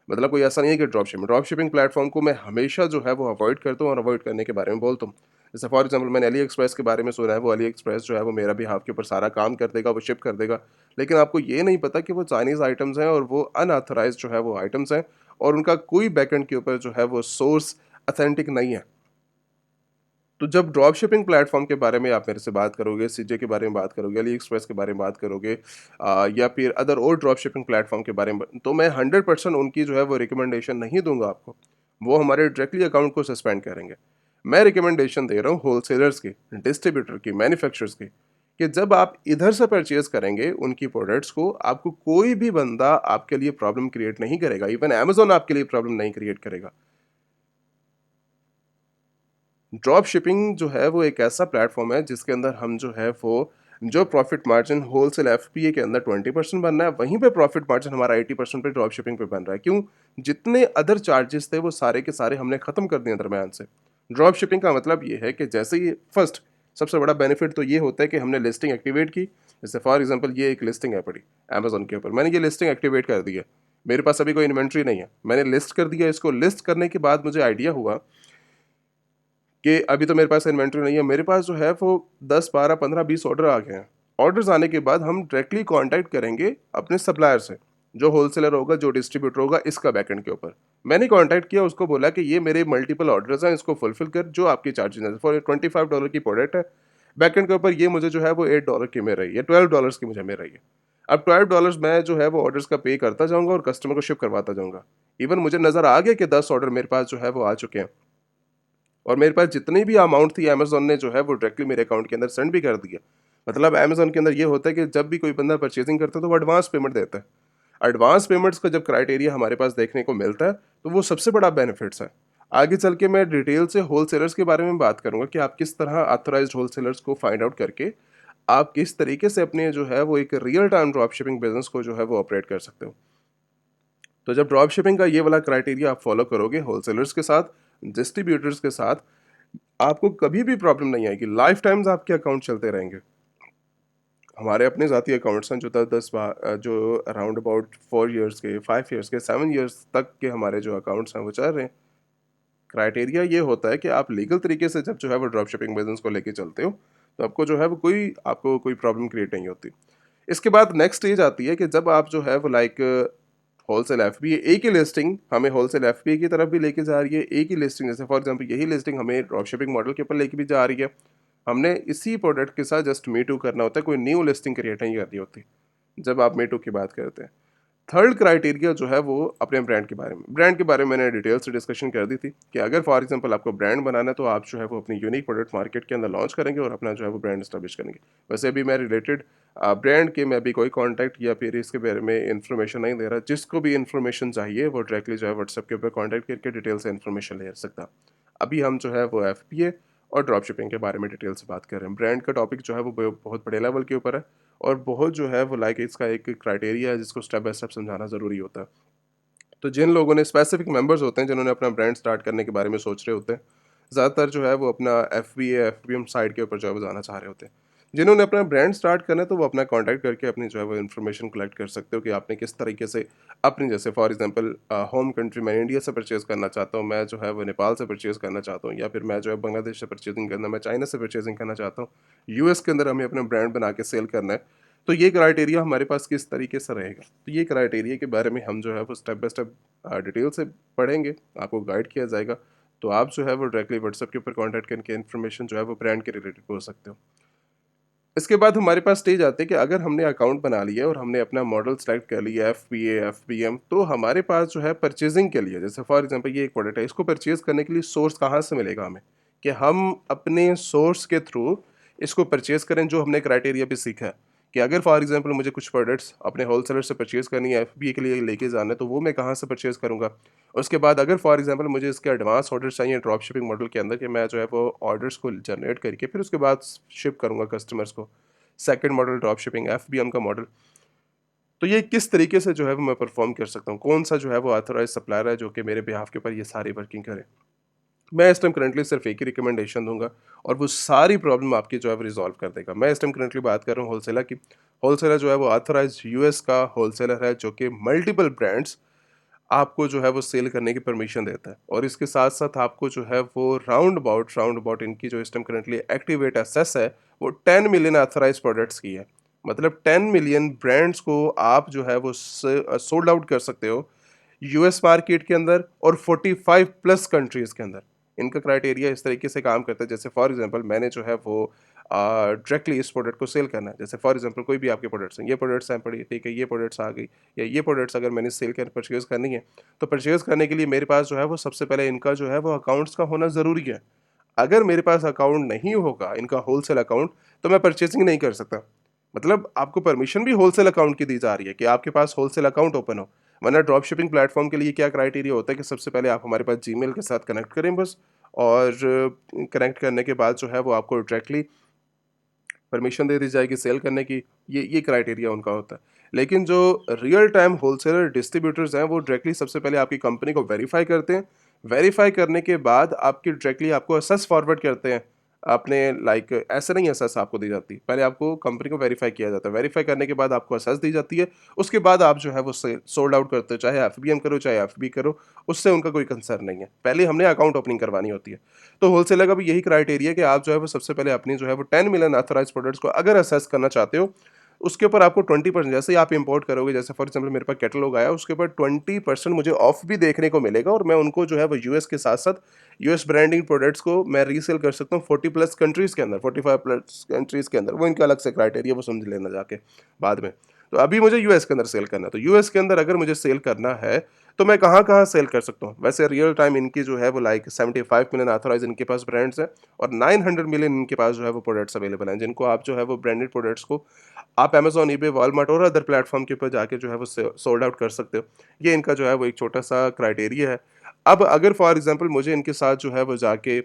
मतलब कोई ऐसा नहीं है कि ड्रॉप शिपिंग प्लेटफॉर्म को मैं हमेशा जो है वो अवॉइड करता हूँ और अवॉइड करने के बारे में बोलता हूँ। जैसे फॉर एग्जांपल मैंने अली एक्सप्रेस के बारे में सुना है, वो अली एक्सप्रेस जो है वो मेरा भी हाथ के ऊपर सारा काम कर देगा, वो शिप कर देगा। लेकिन आपको ये नहीं पता कि वो चाइनीज़ आइटम्स हैं और वो अनऑथराइज्ड जो है वो आइटम्स हैं और उनका कोई बैकएंड के ऊपर जो है वो सोर्स ऑथेंटिक नहीं है। तो जब ड्रॉप शिपिंग प्लेटफॉर्म के बारे में आप मेरे से बात करोगे, सीजे के बारे में बात करोगे, अली एक्सप्रेस के बारे में बात करोगे, या फिर अदर और ड्रॉप शिपिंग प्लेटफॉर्म के बारे में, तो मैं 100% उनकी जो है वो रिकमेंडेशन नहीं दूंगा आपको। वो हमारे डायरेक्टली अकाउंट को सस्पेंड करेंगे। मैं रिकमेंडेशन दे रहा हूँ होलसेलर्स की, डिस्ट्रीब्यूटर की, मैन्युफैक्चरर्स की, कि जब आप इधर से परचेज करेंगे उनकी प्रोडक्ट्स को, आपको कोई भी बंदा आपके लिए प्रॉब्लम क्रिएट नहीं करेगा। इवन अमेजोन आपके लिए प्रॉब्लम नहीं क्रिएट करेगा। ड्रॉप शिपिंग जो है वो एक ऐसा प्लेटफॉर्म है जिसके अंदर हम जो है वो जो प्रॉफिट मार्जिन होलसेल एफपीए के अंदर 20% बन रहा है, वहीं पे प्रॉफिट मार्जिन हमारा 80% पे ड्रॉप शिपिंग पे बन रहा है। क्यों? जितने अदर चार्जेस थे वो सारे के सारे हमने खत्म कर दिए दरम्यान से। ड्रॉप शिपिंग का मतलब ये है कि जैसे ही फर्स्ट सबसे बड़ा बेनिफिट तो ये होता है कि हमने लिस्टिंग एक्टिवेट की। जैसे फॉर एग्जाम्पल ये एक लिस्टिंग है पड़ी अमेजोन के ऊपर, मैंने ये लिस्टिंग एक्टिवेट कर दी है, मेरे पास अभी कोई इन्वेंट्री नहीं है, मैंने लिस्ट कर दिया। इसको लिस्ट करने के बाद मुझे आइडिया हुआ कि अभी तो मेरे पास इन्वेंटरी नहीं है, मेरे पास जो है वो 10, 12, 15, 20 ऑर्डर आ गए हैं। ऑर्डर्स आने के बाद हम डायरेक्टली कॉन्टैक्ट करेंगे अपने सप्लायर से, जो होलसेलर होगा, जो डिस्ट्रीब्यूटर होगा इसका बैकएंड के ऊपर। मैंने कॉन्टैक्ट किया, उसको बोला कि ये मेरे मल्टीपल ऑर्डर्स हैं, इसको फुलफिल कर, जो आपकी चार्जेस हैं। फॉर $25 की प्रोडक्ट है, बैकएंड के ऊपर ये मुझे जो है वो $8 की मिल रही है, $12 की मुझे मिल रही है। अब $12 मैं जो है वो ऑर्डर्स का पे करता जाऊँगा और कस्टमर को शिप करवाता जाऊँगा। इवन मुझे नज़र आ गया कि 10 ऑर्डर मेरे पास जो है वो आ चुके हैं। और मेरे पास जितनी भी अमाउंट थी अमेज़न ने जो है वो डायरेक्टली मेरे अकाउंट के अंदर सेंड भी कर दिया। मतलब अमेज़न के अंदर ये होता है कि जब भी कोई बंदा परचेज़िंग करता है तो वो एडवांस पेमेंट देता है। एडवांस पेमेंट्स का जब क्राइटेरिया हमारे पास देखने को मिलता है तो वो सबसे बड़ा बेनिफिट्स है। आगे चल के मैं डिटेल से होलसेलर्स के बारे में बात करूँगा कि आप किस तरह ऑथराइज्ड होलसेलर्स को फाइंड आउट करके आप किस तरीके से अपने जो है वो एक real time drop shipping business को जो है वो ऑपरेट कर सकते हो। तो जब ड्रॉप शिपिंग का ये वाला क्राइटेरिया आप फॉलो करोगे होलसेलर्स के साथ, डिस्ट्रीब्यूटर्स के साथ, आपको कभी भी प्रॉब्लम नहीं आएगी, लाइफ टाइम्स आपके अकाउंट चलते रहेंगे। हमारे अपने ज़ाती अकाउंट्स हैं जो जो अराउंड अबाउट 4 इयर्स के, 5 इयर्स के, 7 इयर्स तक के हमारे जो अकाउंट्स हैं वो चल रहे हैं। क्राइटेरिया ये होता है कि आप लीगल तरीके से जब जो है वो ड्रॉप शिपिंग बिज़नेस को लेके चलते हो, तो आपको कोई प्रॉब्लम क्रिएट नहीं होती। इसके बाद नेक्स्ट स्टेज आती है कि जब आप जो है वो लाइक होलसेल एफबीए, एक ही लिस्टिंग हमें होलसेल एफबीए की तरफ भी लेके जा रही है, एक ही लिस्टिंग, जैसे फॉर एग्जांपल यही लिस्टिंग हमें ड्रॉप शिपिंग मॉडल के ऊपर लेके भी जा रही है। हमने इसी प्रोडक्ट के साथ जस्ट मी टू करना होता है, कोई न्यू लिस्टिंग क्रिएट नहीं करनी होती जब आप मी टू की बात करते हैं। थर्ड क्राइटेरिया जो है वो अपने ब्रांड के बारे में मैंने डिटेल से डिस्कशन कर दी थी कि अगर फॉर एग्जांपल आपको ब्रांड बनाना है तो आप जो है वो अपनी यूनिक प्रोडक्ट मार्केट के अंदर लॉन्च करेंगे और अपना जो है वो ब्रांड एस्टेब्लिश करेंगे। वैसे अभी मैं रिलेटेड ब्रांड के मैं अभी कोई कॉन्टैक्ट या फिर इसके बारे में इन्फॉर्मेशन नहीं दे रहा। जिसको भी इन्फॉर्मेशन चाहिए वो डायरेक्टली जो है व्हाट्सएप के ऊपर कॉन्टैक्ट करके डिटेल से इन्फॉर्मेशन ले सकता। अभी हम जो है वो एफ और ड्रॉप शिपिंग के बारे में डिटेल से बात कर रहे हैं। ब्रांड का टॉपिक जो है वो बहुत बड़े लेवल के ऊपर है और बहुत जो है वो लाइक इसका एक क्राइटेरिया है जिसको स्टेप बाय स्टेप समझाना ज़रूरी होता है। तो जिन लोगों ने स्पेसिफिक मेंबर्स होते हैं जिन्होंने अपना ब्रांड स्टार्ट करने के बारे में सोच रहे होते हैं, ज़्यादातर जो है वो अपना एफबीएम साइट के ऊपर जो है वो जाना चाह रहे होते हैं। जिन्होंने अपना ब्रांड स्टार्ट करना है तो वो अपना कॉन्टैक्ट करके अपनी जो है वो इन्फॉर्मेशन कलेक्ट कर सकते हो कि आपने किस तरीके से अपनी, जैसे फॉर एग्जांपल होम कंट्री मैं इंडिया से परचेज़ करना चाहता हूँ, मैं जो है वो नेपाल से परचेज़ करना चाहता हूँ, या फिर मैं जो है बांग्लादेश से परचेजिंग करना, मैं चाइना से परचेजिंग करना चाहता हूँ, यूएस के अंदर हमें अपना ब्रांड बना के सेल करना है। तो ये क्राइटेरिया हमारे पास किस तरीके से रहेगा, तो ये क्राइटेरिया के बारे में हम जो है वो स्टेप बाय स्टेप डिटेल से पढ़ेंगे, आपको गाइड किया जाएगा। तो आप जो है वो डायरेक्टली व्हाट्सएप के ऊपर कॉन्टैक्ट करके इन्फॉर्मेशन जो है वो ब्रांड के रिलेटेड पूछ सकते हो। इसके बाद हमारे पास स्टेज आती है कि अगर हमने अकाउंट बना लिया और हमने अपना मॉडल सेलेक्ट कर लिया एफ बी एम, तो हमारे पास जो है परचेजिंग के लिए, जैसे फॉर एग्जांपल ये एक प्रोडक्ट है, इसको परचेज करने के लिए सोर्स कहाँ से मिलेगा हमें, कि हम अपने सोर्स के थ्रू इसको परचेज करें। जो हमने क्राइटेरिया भी सीखा है कि अगर फॉर एग्जांपल मुझे कुछ प्रोडक्ट्स अपने होलसेलर से परचेज करनी है, एफ के लिए लेके जाना है, तो वो मैं कहाँ से परचेज करूँगा। उसके बाद अगर फॉर एग्जांपल मुझे इसके एडवांस ऑर्डर चाहिए ड्रॉप शिपिंग मॉडल के अंदर, कि मैं जो है वो ऑर्डर्स को जनरेट करके फिर उसके बाद शिप करूँगा कस्टमर्स को, second model drop shipping FBM का मॉडल। तो ये किस तरीके से जो है वो मैं परफॉर्म कर सकता हूँ, कौन सा जो है वो ऑथराइज सप्लायर है जो कि मेरे बिहाफ के ऊपर ये सारी वर्किंग करे। मैं इस टाइम करंटली सिर्फ एक ही रिकमेंडेशन दूंगा और वो सारी प्रॉब्लम आपकी जो है वो रिजॉल्व कर देगा। मैं इस टाइम करंटली बात कर रहा हूँ होलसेलर की। होलसेलर जो है वो ऑथराइज यूएस का होलसेलर है जो कि मल्टीपल ब्रांड्स आपको जो है वो सेल करने की परमिशन देता है, और इसके साथ साथ आपको जो है वो राउंड अबाउट इनकी जो इस टाइम करंटली एक्टिवेट एसेस है वो 10 मिलियन ऑथराइज प्रोडक्ट्स की है। मतलब 10 मिलियन ब्रांड्स को आप जो है वो सोल्ड आउट कर सकते हो यूएस मार्केट के अंदर और 45 प्लस कंट्रीज के अंदर। इनका क्राइटेरिया इस तरीके से काम करता है, जैसे फॉर एग्जांपल मैंने जो है वो डायरेक्टली इस प्रोडक्ट को सेल करना है। जैसे फॉर एग्जांपल कोई भी आपके प्रोडक्ट्स हैं, ये प्रोडक्ट्स हैं पड़ी, ठीक है, ये प्रोडक्ट्स आ गई, या ये प्रोडक्ट्स अगर मैंने सेल कर परचेज करनी है, तो परचेज करने के लिए मेरे पास जो है वो सबसे पहले इनका जो है वो अकाउंट्स का होना ज़रूरी है। अगर मेरे पास अकाउंट नहीं होगा इनका होलसेल अकाउंट, तो मैं परचेजिंग नहीं कर सकता। मतलब आपको परमिशन भी होलसेल अकाउंट की दी जा रही है कि आपके पास होलसेल अकाउंट ओपन हो। वरना ड्रॉप शिपिंग प्लेटफॉर्म के लिए क्या क्राइटेरिया होता है कि सबसे पहले आप हमारे पास जीमेल के साथ कनेक्ट करें बस, और कनेक्ट करने के बाद जो है वो आपको डायरेक्टली परमिशन दे दी जाएगी सेल करने की। ये क्राइटेरिया उनका होता है। लेकिन जो रियल टाइम होलसेलर डिस्ट्रीब्यूटर्स हैं वो डायरेक्टली सबसे पहले आपकी कंपनी को वेरीफाई करते हैं। वेरीफाई करने के बाद आपकी डायरेक्टली आपको असेस फॉरवर्ड करते हैं आपने लाइक ऐसे नहीं एसेस आपको दी जाती, पहले आपको कंपनी को वेरीफाई किया जाता है, वेरीफाई करने के बाद आपको एसेस दी जाती है, उसके बाद आप जो है वो सोल्ड आउट करते हो, चाहे एफबीएम करो चाहे एफबी करो, उससे उनका कोई कंसर्न नहीं है, पहले हमने अकाउंट ओपनिंग करवानी होती है। तो होलसेलर का भी यही क्राइटेरिया है कि आप जो है वो सबसे पहले अपनी जो है वो 10 मिलियन ऑथराइज प्रोडक्ट्स को अगर असेस करना चाहते हो, उसके ऊपर आपको 20% जैसे ही आप इंपोर्ट करोगे, जैसे फॉर एग्जांपल मेरे पास कैटलॉग आया, उसके ऊपर 20% मुझे ऑफ भी देखने को मिलेगा और मैं उनको जो है वो यूएस के साथ साथ यूएस ब्रांडिंग प्रोडक्ट्स को मैं रीसेल कर सकता हूँ 40 प्लस कंट्रीज के अंदर, 45 प्लस कंट्रीज के अंदर। वो इनका अलग से क्राइटेरिया, वो समझ लेना जाके बाद में। तो अभी मुझे यूएस के अंदर सेल करना है, तो यूएस के अंदर अगर मुझे सेल करना है तो मैं कहाँ कहाँ सेल कर सकता हूँ। वैसे रियल टाइम इनकी जो है वो लाइक 75 मिलियन ऑथराइज इनके पास ब्रांड्स हैं और 900 मिलियन इनके पास जो है वो प्रोडक्ट्स अवेलेबल हैं, जिनको आप जो है वो ब्रांडेड प्रोडक्ट्स को आप अमेजॉन, ईबे, वॉलमार्ट और अदर प्लेटफॉर्म के ऊपर जाके जो है वो सोल्ड आउट कर सकते हो। ये इनका जो है वो एक छोटा सा क्राइटेरिया है। अब अगर फॉर एग्जांपल मुझे इनके साथ जो है वो जाके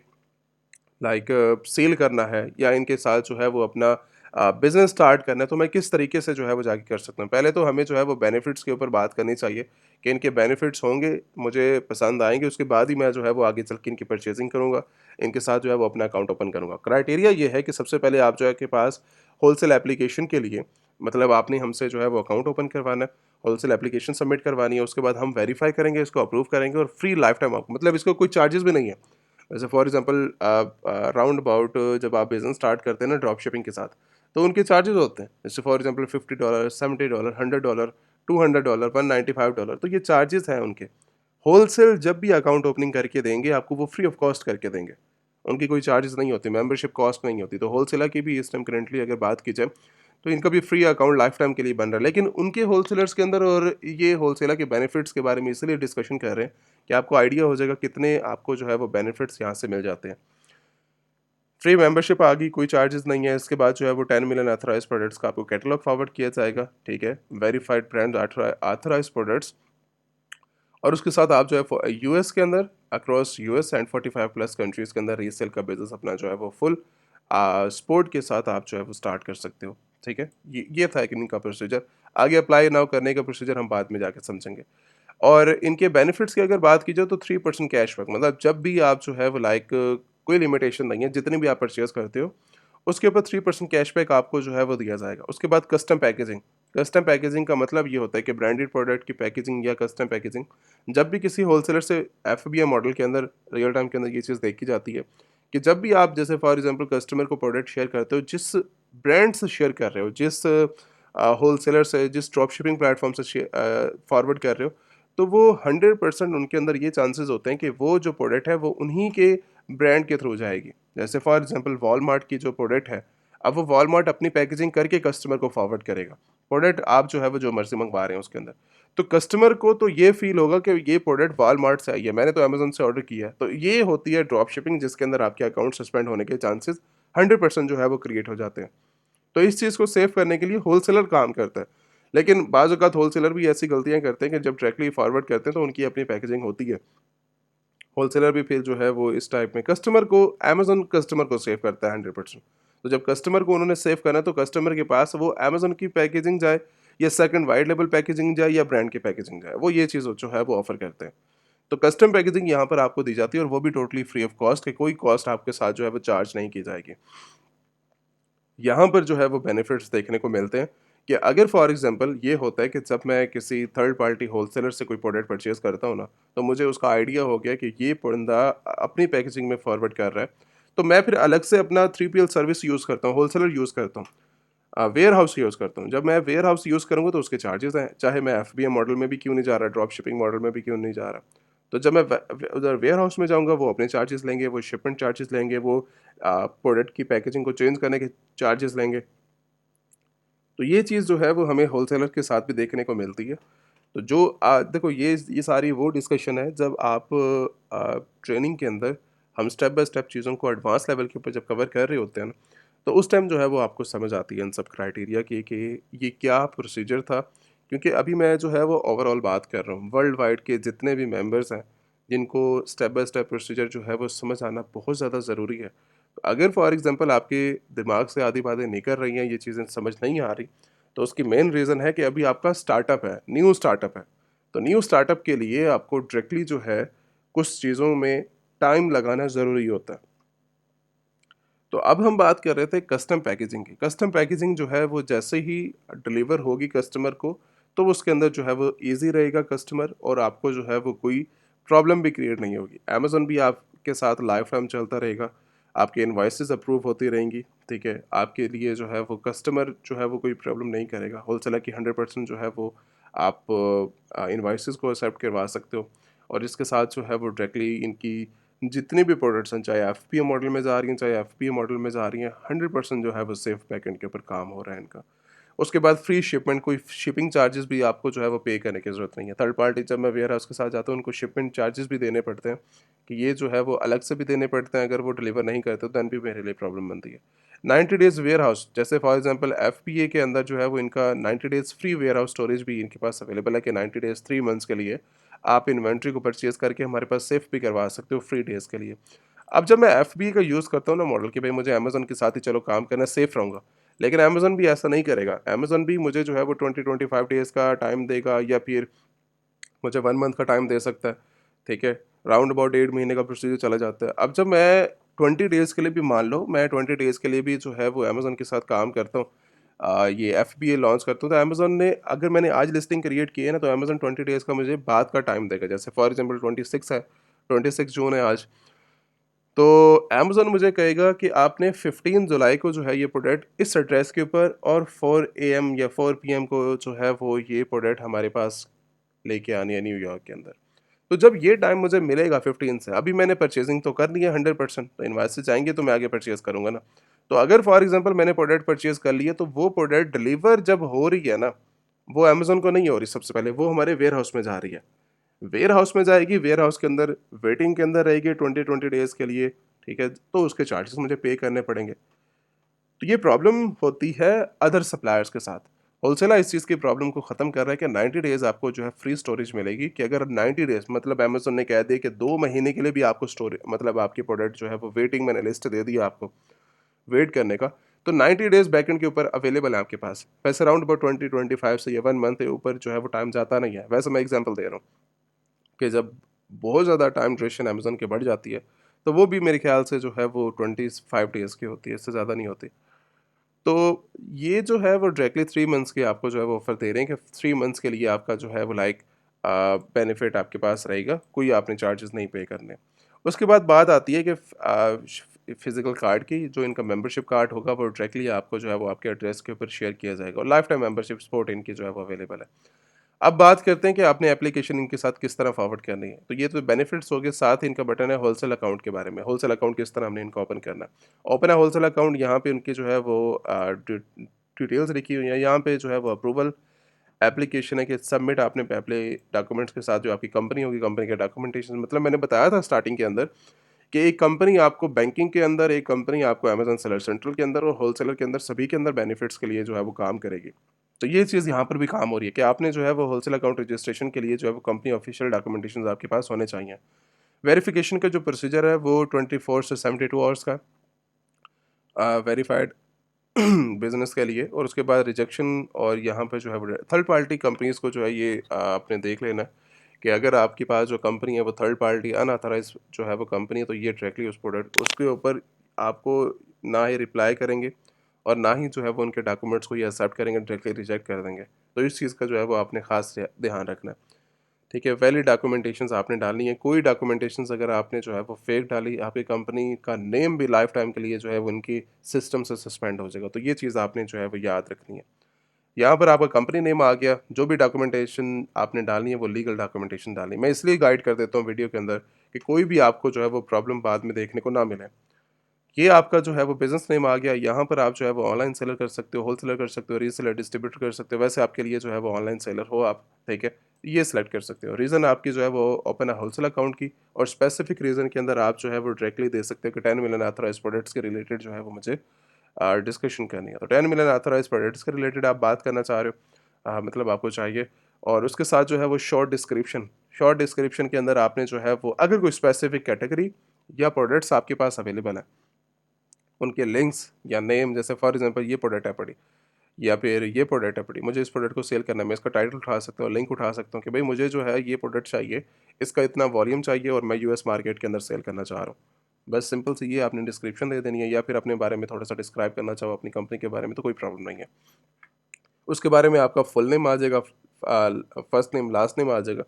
लाइक सेल करना है या इनके साथ जो है वो अपना बिजनेस स्टार्ट करना है, तो मैं किस तरीके से जो है वो जाके कर सकता हूँ। पहले तो हमें जो है वो बेनिफिट्स के ऊपर बात करनी चाहिए कि इनके बेनिफिट्स होंगे, मुझे पसंद आएंगे, उसके बाद ही मैं जो है वो आगे चल के इनकी परचेजिंग करूँगा, इनके साथ जो है वो अपना अकाउंट ओपन करूँगा। क्राइटेरिया ये है कि सबसे पहले आप जो है के पास होलसेल एप्लीकेशन के लिए, मतलब आपने हमसे जो है वो अकाउंट ओपन करवाना है, होलसेल एप्लीकेशन सबमिट करवानी है, उसके बाद हम वेरीफाई करेंगे, इसको अप्रूव करेंगे और फ्री लाइफ टाइम आपको, मतलब इसको कोई चार्जेस भी नहीं है। जैसे फॉर एग्जांपल राउंड अबाउट जब आप बिजनेस स्टार्ट करते हैं ना ड्रॉप शिपिंग के साथ, तो उनके चार्जेस होते हैं, जैसे फॉर एग्जांपल $50, $70, $100, $200, $195, तो ये चार्जेस हैं उनके। होलसेल जब भी अकाउंट ओपनिंग करके देंगे आपको, वो फ्री ऑफ कॉस्ट करके देंगे, उनकी कोई चार्जेस नहीं होती, मेंबरशिप कॉस्ट नहीं होती। तो होलसेलर की भी इस टाइम करेंटली अगर बात की जाए तो इनका भी फ्री अकाउंट लाइफ टाइम के लिए बन रहा है। लेकिन उनके होलसेलर्स के अंदर और ये होलसेलर के बेनिफिट्स के बारे में इसलिए डिस्कशन कर रहे हैं कि आपको आइडिया हो जाएगा कितने आपको जो है वो बेनिफिट्स यहाँ से मिल जाते हैं। फ्री मेंबरशिप आ गई, कोई चार्जेस नहीं है। इसके बाद जो है वो 10 मिलियन ऑथराइज प्रोडक्ट्स का आपको कैटलॉग फॉरवर्ड किया जाएगा, ठीक है, वेरीफाइड ब्रांड ऑथराइज प्रोडक्ट्स। और उसके साथ आप जो है यूएस के अंदर across US and 45 plus countries के अंदर रीसेल का बिजनेस अपना जो है वो फुल सपोर्ट के साथ आप जो है वो स्टार्ट कर सकते हो, ठीक है। ये था कि इनका प्रोसीजर। आगे अप्लाई नाउ करने का प्रोसीजर हम बाद में जाके समझेंगे। और इनके बेनिफिट्स की अगर बात की जाए तो 3% कैशबैक, मतलब जब भी आप जो है वो लाइक कोई लिमिटेशन नहीं है, जितने भी आप परचेज करते हो उसके ऊपर 3% कैशबैक आपको जो है वो दिया जाएगा। उसके बाद कस्टम पैकेजिंग। कस्टम पैकेजिंग का मतलब ये होता है कि ब्रांडेड प्रोडक्ट की पैकेजिंग या कस्टम पैकेजिंग जब भी किसी होलसेलर से एफबीए मॉडल के अंदर रियल टाइम के अंदर ये चीज़ देखी जाती है कि जब भी आप जैसे फॉर एग्जांपल कस्टमर को प्रोडक्ट शेयर करते हो, जिस ब्रांड से शेयर कर रहे हो, जिस होलसेलर से, जिस ड्रॉप शिपिंग प्लेटफॉर्म से फॉरवर्ड कर रहे हो, तो वो 100% उनके अंदर ये चांसेस होते हैं कि वो जो प्रोडक्ट है वो उन्हीं के ब्रांड के थ्रू जाएगी। जैसे फॉर एग्जांपल वॉलमार्ट की जो प्रोडक्ट है, अब वो वॉलमार्ट अपनी पैकेजिंग करके कस्टमर को फॉरवर्ड करेगा। प्रोडक्ट आप जो है वो जो मर्ज़ी मंगवा रहे हैं उसके अंदर। तो कस्टमर को तो ये फ़ील होगा कि ये प्रोडक्ट वॉलमार्ट से आई है, मैंने तो अमेज़न से ऑर्डर किया है। तो ये होती है ड्रॉप शिपिंग, जिसके अंदर आपके अकाउंट सस्पेंड होने के चांसेस 100% जो है वो क्रिएट हो जाते हैं। तो इस चीज़ को सेव करने के लिए होलसेलर काम करता है। लेकिन बाज़ औक़ात होलसेलर भी ऐसी गलतियाँ करते हैं कि जब डायरेक्टली फॉरवर्ड करते हैं तो उनकी अपनी पैकेजिंग होती है। होलसेलर भी फिर जो है वो इस टाइप में कस्टमर को, अमेज़न कस्टमर को सेव करता है 100%। तो जब कस्टमर को उन्होंने सेव करना है तो कस्टमर के पास वो अमेज़न की पैकेजिंग जाए या सेकंड व्हाइट लेबल पैकेजिंग जाए या ब्रांड की पैकेजिंग जाए, वो ये चीज़ जो है वो ऑफ़र करते हैं। तो कस्टम पैकेजिंग यहाँ पर आपको दी जाती है और वो भी टोटली फ्री ऑफ कॉस्ट, कि कोई कॉस्ट आपके साथ जो है वो चार्ज नहीं की जाएगी। यहाँ पर जो है वो बेनिफिट्स देखने को मिलते हैं कि अगर फॉर एग्जांपल ये होता है कि जब मैं किसी थर्ड पार्टी होलसेलर से कोई प्रोडक्ट परचेज़ करता हूँ ना, तो मुझे उसका आइडिया हो गया कि ये बंदा अपनी पैकेजिंग में फॉरवर्ड कर रहा है, तो मैं फिर अलग से अपना 3PL सर्विस यूज़ करता हूँ, होलसेलर यूज़ करता हूँ, वेयर हाउस यूज़ करता हूँ। जब मैं वेयर हाउस यूज़ करूँगा तो उसके चार्जेस हैं, चाहे मैं एफबीएम मॉडल में भी क्यों नहीं जा रहा, ड्रॉप शिपिंग मॉडल में भी क्यों नहीं जा रहा। तो जब मैं उधर वेयर हाउस में जाऊँगा वो अपने चार्जेस लेंगे, वो शिपमेंट चार्जेस लेंगे, वो प्रोडक्ट की पैकेजिंग को चेंज करने के चार्जेस लेंगे। तो ये चीज़ जो है वो हमें होलसेलर के साथ भी देखने को मिलती है। तो जो देखो ये सारी वो डिस्कशन है जब आप ट्रेनिंग के अंदर हम स्टेप बाय स्टेप चीज़ों को एडवांस लेवल के ऊपर जब कवर कर रहे होते हैं ना, तो उस टाइम जो है वो आपको समझ आती है इन सब क्राइटेरिया की कि ये क्या प्रोसीजर था। क्योंकि अभी मैं जो है वो ओवरऑल बात कर रहा हूँ, वर्ल्ड वाइड के जितने भी मेंबर्स हैं, जिनको स्टेप बाय स्टेप प्रोसीजर जो है वो समझ आना बहुत ज़्यादा ज़रूरी है। तो अगर फॉर एग्ज़ाम्पल आपके दिमाग से आधी बातें निकल रही हैं, ये चीज़ें समझ नहीं आ रही, तो उसकी मेन रीज़न है कि अभी आपका स्टार्टअप है, न्यू स्टार्टअप है। तो न्यू स्टार्टअप के लिए आपको डायरेक्टली जो है कुछ चीज़ों में टाइम लगाना ज़रूरी होता है। तो अब हम बात कर रहे थे कस्टम पैकेजिंग की। कस्टम पैकेजिंग जो है वो जैसे ही डिलीवर होगी कस्टमर को, तो उसके अंदर जो है वो ईज़ी रहेगा कस्टमर, और आपको जो है वो कोई प्रॉब्लम भी क्रिएट नहीं होगी। अमेज़न भी आपके साथ लाइफ टाइम चलता रहेगा, आपकी इनवॉइसेज़ अप्रूव होती रहेंगी, ठीक है? आपके लिए जो है वो कस्टमर जो है वो कोई प्रॉब्लम नहीं करेगा। होलसेलर की 100% जो है वो आप इनवॉइसेज़ को एक्सेप्ट करवा सकते हो, और इसके साथ जो है वो डायरेक्टली इनकी जितनी भी प्रोडक्ट्स हैं, चाहे एफपीओ मॉडल में जा रही हैं, चाहे एफपीओ मॉडल में जा रही हैं, 100% जो है वो सेफ बैकएंड के ऊपर काम हो रहा है इनका। उसके बाद फ्री शिपमेंट, कोई शिपिंग चार्जेस भी आपको जो है वो पे करने की ज़रूरत नहीं है। थर्ड पार्टी जब मैं वेयर हाउस के साथ जाता हूँ, उनको शिपमेंट चार्जेस भी देने पड़ते हैं, कि ये जो है वो अलग से भी देने पड़ते हैं, अगर वो डिलीवर नहीं करते तो दैन भी मेरे लिए प्रॉब्लम बनती है। 90 डेज़ वेयर हाउस, जैसे फॉर एग्जांपल एफपीए के अंदर जो है वो इनका 90 days free warehouse storage भी इनके पास अवेलेबल है, कि 90 डेज़ 3 मंथ्स के लिए आप इन्वेंट्री को परचेज़ करके हमारे पास सेफ भी करवा सकते हो फ्री डेज़ के लिए। अब जब मैं एफबीए का यूज़ करता हूँ ना मॉडल, कि भाई मुझे अमेज़न के साथ ही चलो काम करना है, सेफ रहूँगा। लेकिन अमेज़न भी ऐसा नहीं करेगा। अमेज़न भी मुझे जो है वो 20-25 डेज़ का टाइम देगा, या फिर मुझे 1 मंथ का टाइम दे सकता है, ठीक है? राउंड अबाउट 1.5 महीने का प्रोसीजर चला जाता है। अब जब मैं 20 डेज़ के लिए भी, मान लो मैं 20 डेज़ के लिए भी जो है वो अमेज़न के साथ काम करता हूँ, ये एफबीए लॉन्च करता हूँ, तो अमेज़न ने, अगर मैंने आज लिस्टिंग क्रिएट की है ना, तो अमेज़न 20 डेज़ का मुझे बाद का टाइम देगा। जैसे फॉर एग्ज़ाम्पल 26 है, 26 जून है आज। तो अमेज़न मुझे कहेगा कि आपने 15 जुलाई को जो है ये प्रोडक्ट इस एड्रेस के ऊपर, और 4 एएम या 4 पीएम को जो है वो ये प्रोडक्ट हमारे पास लेके आनी है न्यूयॉर्क के अंदर। तो जब ये टाइम मुझे मिलेगा 15 से, अभी मैंने परचेज़िंग तो कर ली है 100%, तो इनवॉइसेज़ जाएँगे तो मैं आगे परचेज़ करूँगा ना। तो अगर फॉर एग्ज़ाम्पल मैंने प्रोडक्ट परचेज़ कर ली है, तो वो प्रोडक्ट डिलीवर जब हो रही है ना, वो अमेज़न को नहीं हो रही सबसे पहले, वो हमारे वेयरहाउस में जा रही है। वेयरहाउस में जाएगी, वेयरहाउस के अंदर वेटिंग के अंदर रहेगी 20-20 डेज़ के लिए, ठीक है? तो उसके चार्जेस मुझे पे करने पड़ेंगे। तो ये प्रॉब्लम होती है अदर सप्लायर्स के साथ। होलसेलर इस चीज़ की प्रॉब्लम को ख़त्म कर रहा है, कि 90 डेज़ आपको जो है फ्री स्टोरेज मिलेगी, कि अगर 90 डेज़ मतलब अमेज़न ने कह दिया कि 2 महीने के लिए भी आपको मतलब आपकी प्रोडक्ट जो है वो वेटिंग, मैंने लिस्ट दे दी है आपको, वेट करने का, तो 90 डेज़ बैकएंड के ऊपर अवेलेबल है आपके पास। वैसे अराउंड अबाउट 20-25 से या 1 मंथ के ऊपर जो है वो टाइम जाता नहीं है। वैसे मैं एग्ज़ाम्पल दे रहा हूँ, कि जब बहुत ज़्यादा टाइम ड्यूरेशन अमेज़न की बढ़ जाती है, तो वो भी मेरे ख़्याल से जो है वो 25 डेज़ की होती है, इससे ज़्यादा नहीं होती। तो ये जो है वो डायरेक्टली 3 मंथ्स की आपको जो है वो ऑफ़र दे रहे हैं, कि 3 मंथ्स के लिए आपका जो है वो बेनिफिट आपके पास रहेगा, कोई आपने चार्जेस नहीं पे करने। उसके बाद बात आती है कि फिज़िकल कार्ड की, जो इनका मेंबरशिप कार्ड होगा वो डायरेक्टली आपको जो है वो आपके एड्रेस के ऊपर शेयर किया जाएगा, और लाइफ टाइम मेंबरशिप सपोर्ट इनकी जो है वो अवेलेबल है। अब बात करते हैं कि आपने एप्लीकेशन इनके साथ किस तरह फॉरवर्ड करनी है। तो ये तो बेनिफिट्स हो गए, साथ ही इनका बटन है होलसेल अकाउंट के बारे में। होलसेल अकाउंट किस तरह हमने इनको ओपन करना है। ओपन है होलसेल अकाउंट, यहाँ पे उनकी जो है वो डिटेल्स लिखी हुई हैं। यहाँ पे जो है वो अप्रूवल एप्लीकेशन है, कि सबमिट आपने पहले डॉक्यूमेंट्स के साथ, जो आपकी कंपनी होगी, कंपनी के डॉक्यूमेंटेशन, मतलब मैंने बताया था स्टार्टिंग के अंदर, कि एक कंपनी आपको बैंकिंग के अंदर, एक कंपनी आपको अमेज़न सेलर सेंट्रल के अंदर और होलसेलर के अंदर, सभी के अंदर बेनिफिट्स के लिए जो है वो काम करेगी। तो ये चीज़ यहाँ पर भी काम हो रही है, कि आपने जो है वो होलसेल अकाउंट रजिस्ट्रेशन के लिए जो है वो कंपनी ऑफिशियल डॉक्यूमेंटेशंस आपके पास होने चाहिए। वेरिफिकेशन का जो प्रोसीजर है वो 24 से 72 आवर्स का वेरीफाइड बिज़नेस के लिए, और उसके बाद रिजेक्शन, और यहाँ पे जो है वो थर्ड पार्टी कंपनीज़ को जो है ये आपने देख लेना है, कि अगर आपके पास जो कंपनी है वो थर्ड पार्टी अनऑथराइज़ जो है वो कंपनी है, तो ये डायरेक्टली उस प्रोडक्ट उसके ऊपर आपको ना ही रिप्लाई करेंगे, और ना ही जो है वो उनके डॉक्यूमेंट्स को ये एक्सेप्ट करेंगे, डायरेक्टली रिजेक्ट कर देंगे। तो इस चीज़ का जो है वो आपने ख़ास ध्यान रखना है। ठीक है, वैलिड डॉक्यूमेंटेशंस आपने डालनी है। कोई डॉक्यूमेंटेशंस अगर आपने जो है वो फेक डाली, आपकी कंपनी का नेम भी लाइफ टाइम के लिए जो है वो उनकी सिस्टम से सस्पेंड हो जाएगा। तो ये चीज़ आपने जो है वो याद रखनी है। यहाँ पर आपका कंपनी नेम आ गया, जो भी डॉक्यूमेंटेशन आपने डालनी है वो लीगल डॉक्यूमेंटेशन डालनी है। मैं इसलिए गाइड कर देता हूँ वीडियो के अंदर, कि कोई भी आपको जो है वो प्रॉब्लम बाद में देखने को ना मिले। ये आपका जो है वो बिज़नेस नेम आ गया, यहाँ पर आप जो है वो ऑनलाइन सेलर कर सकते हो, होलसेलर कर सकते हो, रीसेलर, डिस्ट्रीब्यूटर कर सकते हो। वैसे आपके लिए जो है वो ऑनलाइन सेलर हो आप, ठीक है? ये सिलेक्ट कर सकते हो। रीज़न आपकी जो है वो ओपन है होलसेल अकाउंट की, और स्पेसिफिक रीज़न के अंदर आप जो है वो डायरेक्टली दे सकते हो, कि 10 मिलियन ऑथराइज्ड प्रोडक्ट्स के रिलेटेड जो है वो मुझे डिस्कशन करनी है। तो 10 मिलियन ऑथराइज्ड प्रोडक्ट्स के रिलेटेड आप बात करना चाह रहे हो, मतलब आपको चाहिए, और उसके साथ जो है वो शॉर्ट डिस्क्रिप्शन के अंदर आपने जो है वो, अगर कोई स्पेसिफिक कैटेगरी या प्रोडक्ट्स आपके पास अवेलेबल है, उनके लिंक्स या नेम, जैसे फॉर एग्जांपल ये प्रोडक्ट है पड़ी, या फिर ये प्रोडक्ट है पड़ी, मुझे इस प्रोडक्ट को सेल करना है, मैं इसका टाइटल उठा सकता हूँ, लिंक उठा सकता हूँ, कि भाई मुझे जो है ये प्रोडक्ट चाहिए, इसका इतना वॉल्यूम चाहिए, और मैं यूएस मार्केट के अंदर सेल करना चाह रहा हूँ। बस सिंपल सी ये आपने डिस्क्रिप्शन दे देनी है, या फिर अपने बारे में थोड़ा सा डिस्क्राइब करना चाहो अपनी कंपनी के बारे में, तो कोई प्रॉब्लम नहीं है। उसके बारे में आपका फुल नेम आ जाएगा, फर्स्ट नेम लास्ट नेम आ जाएगा।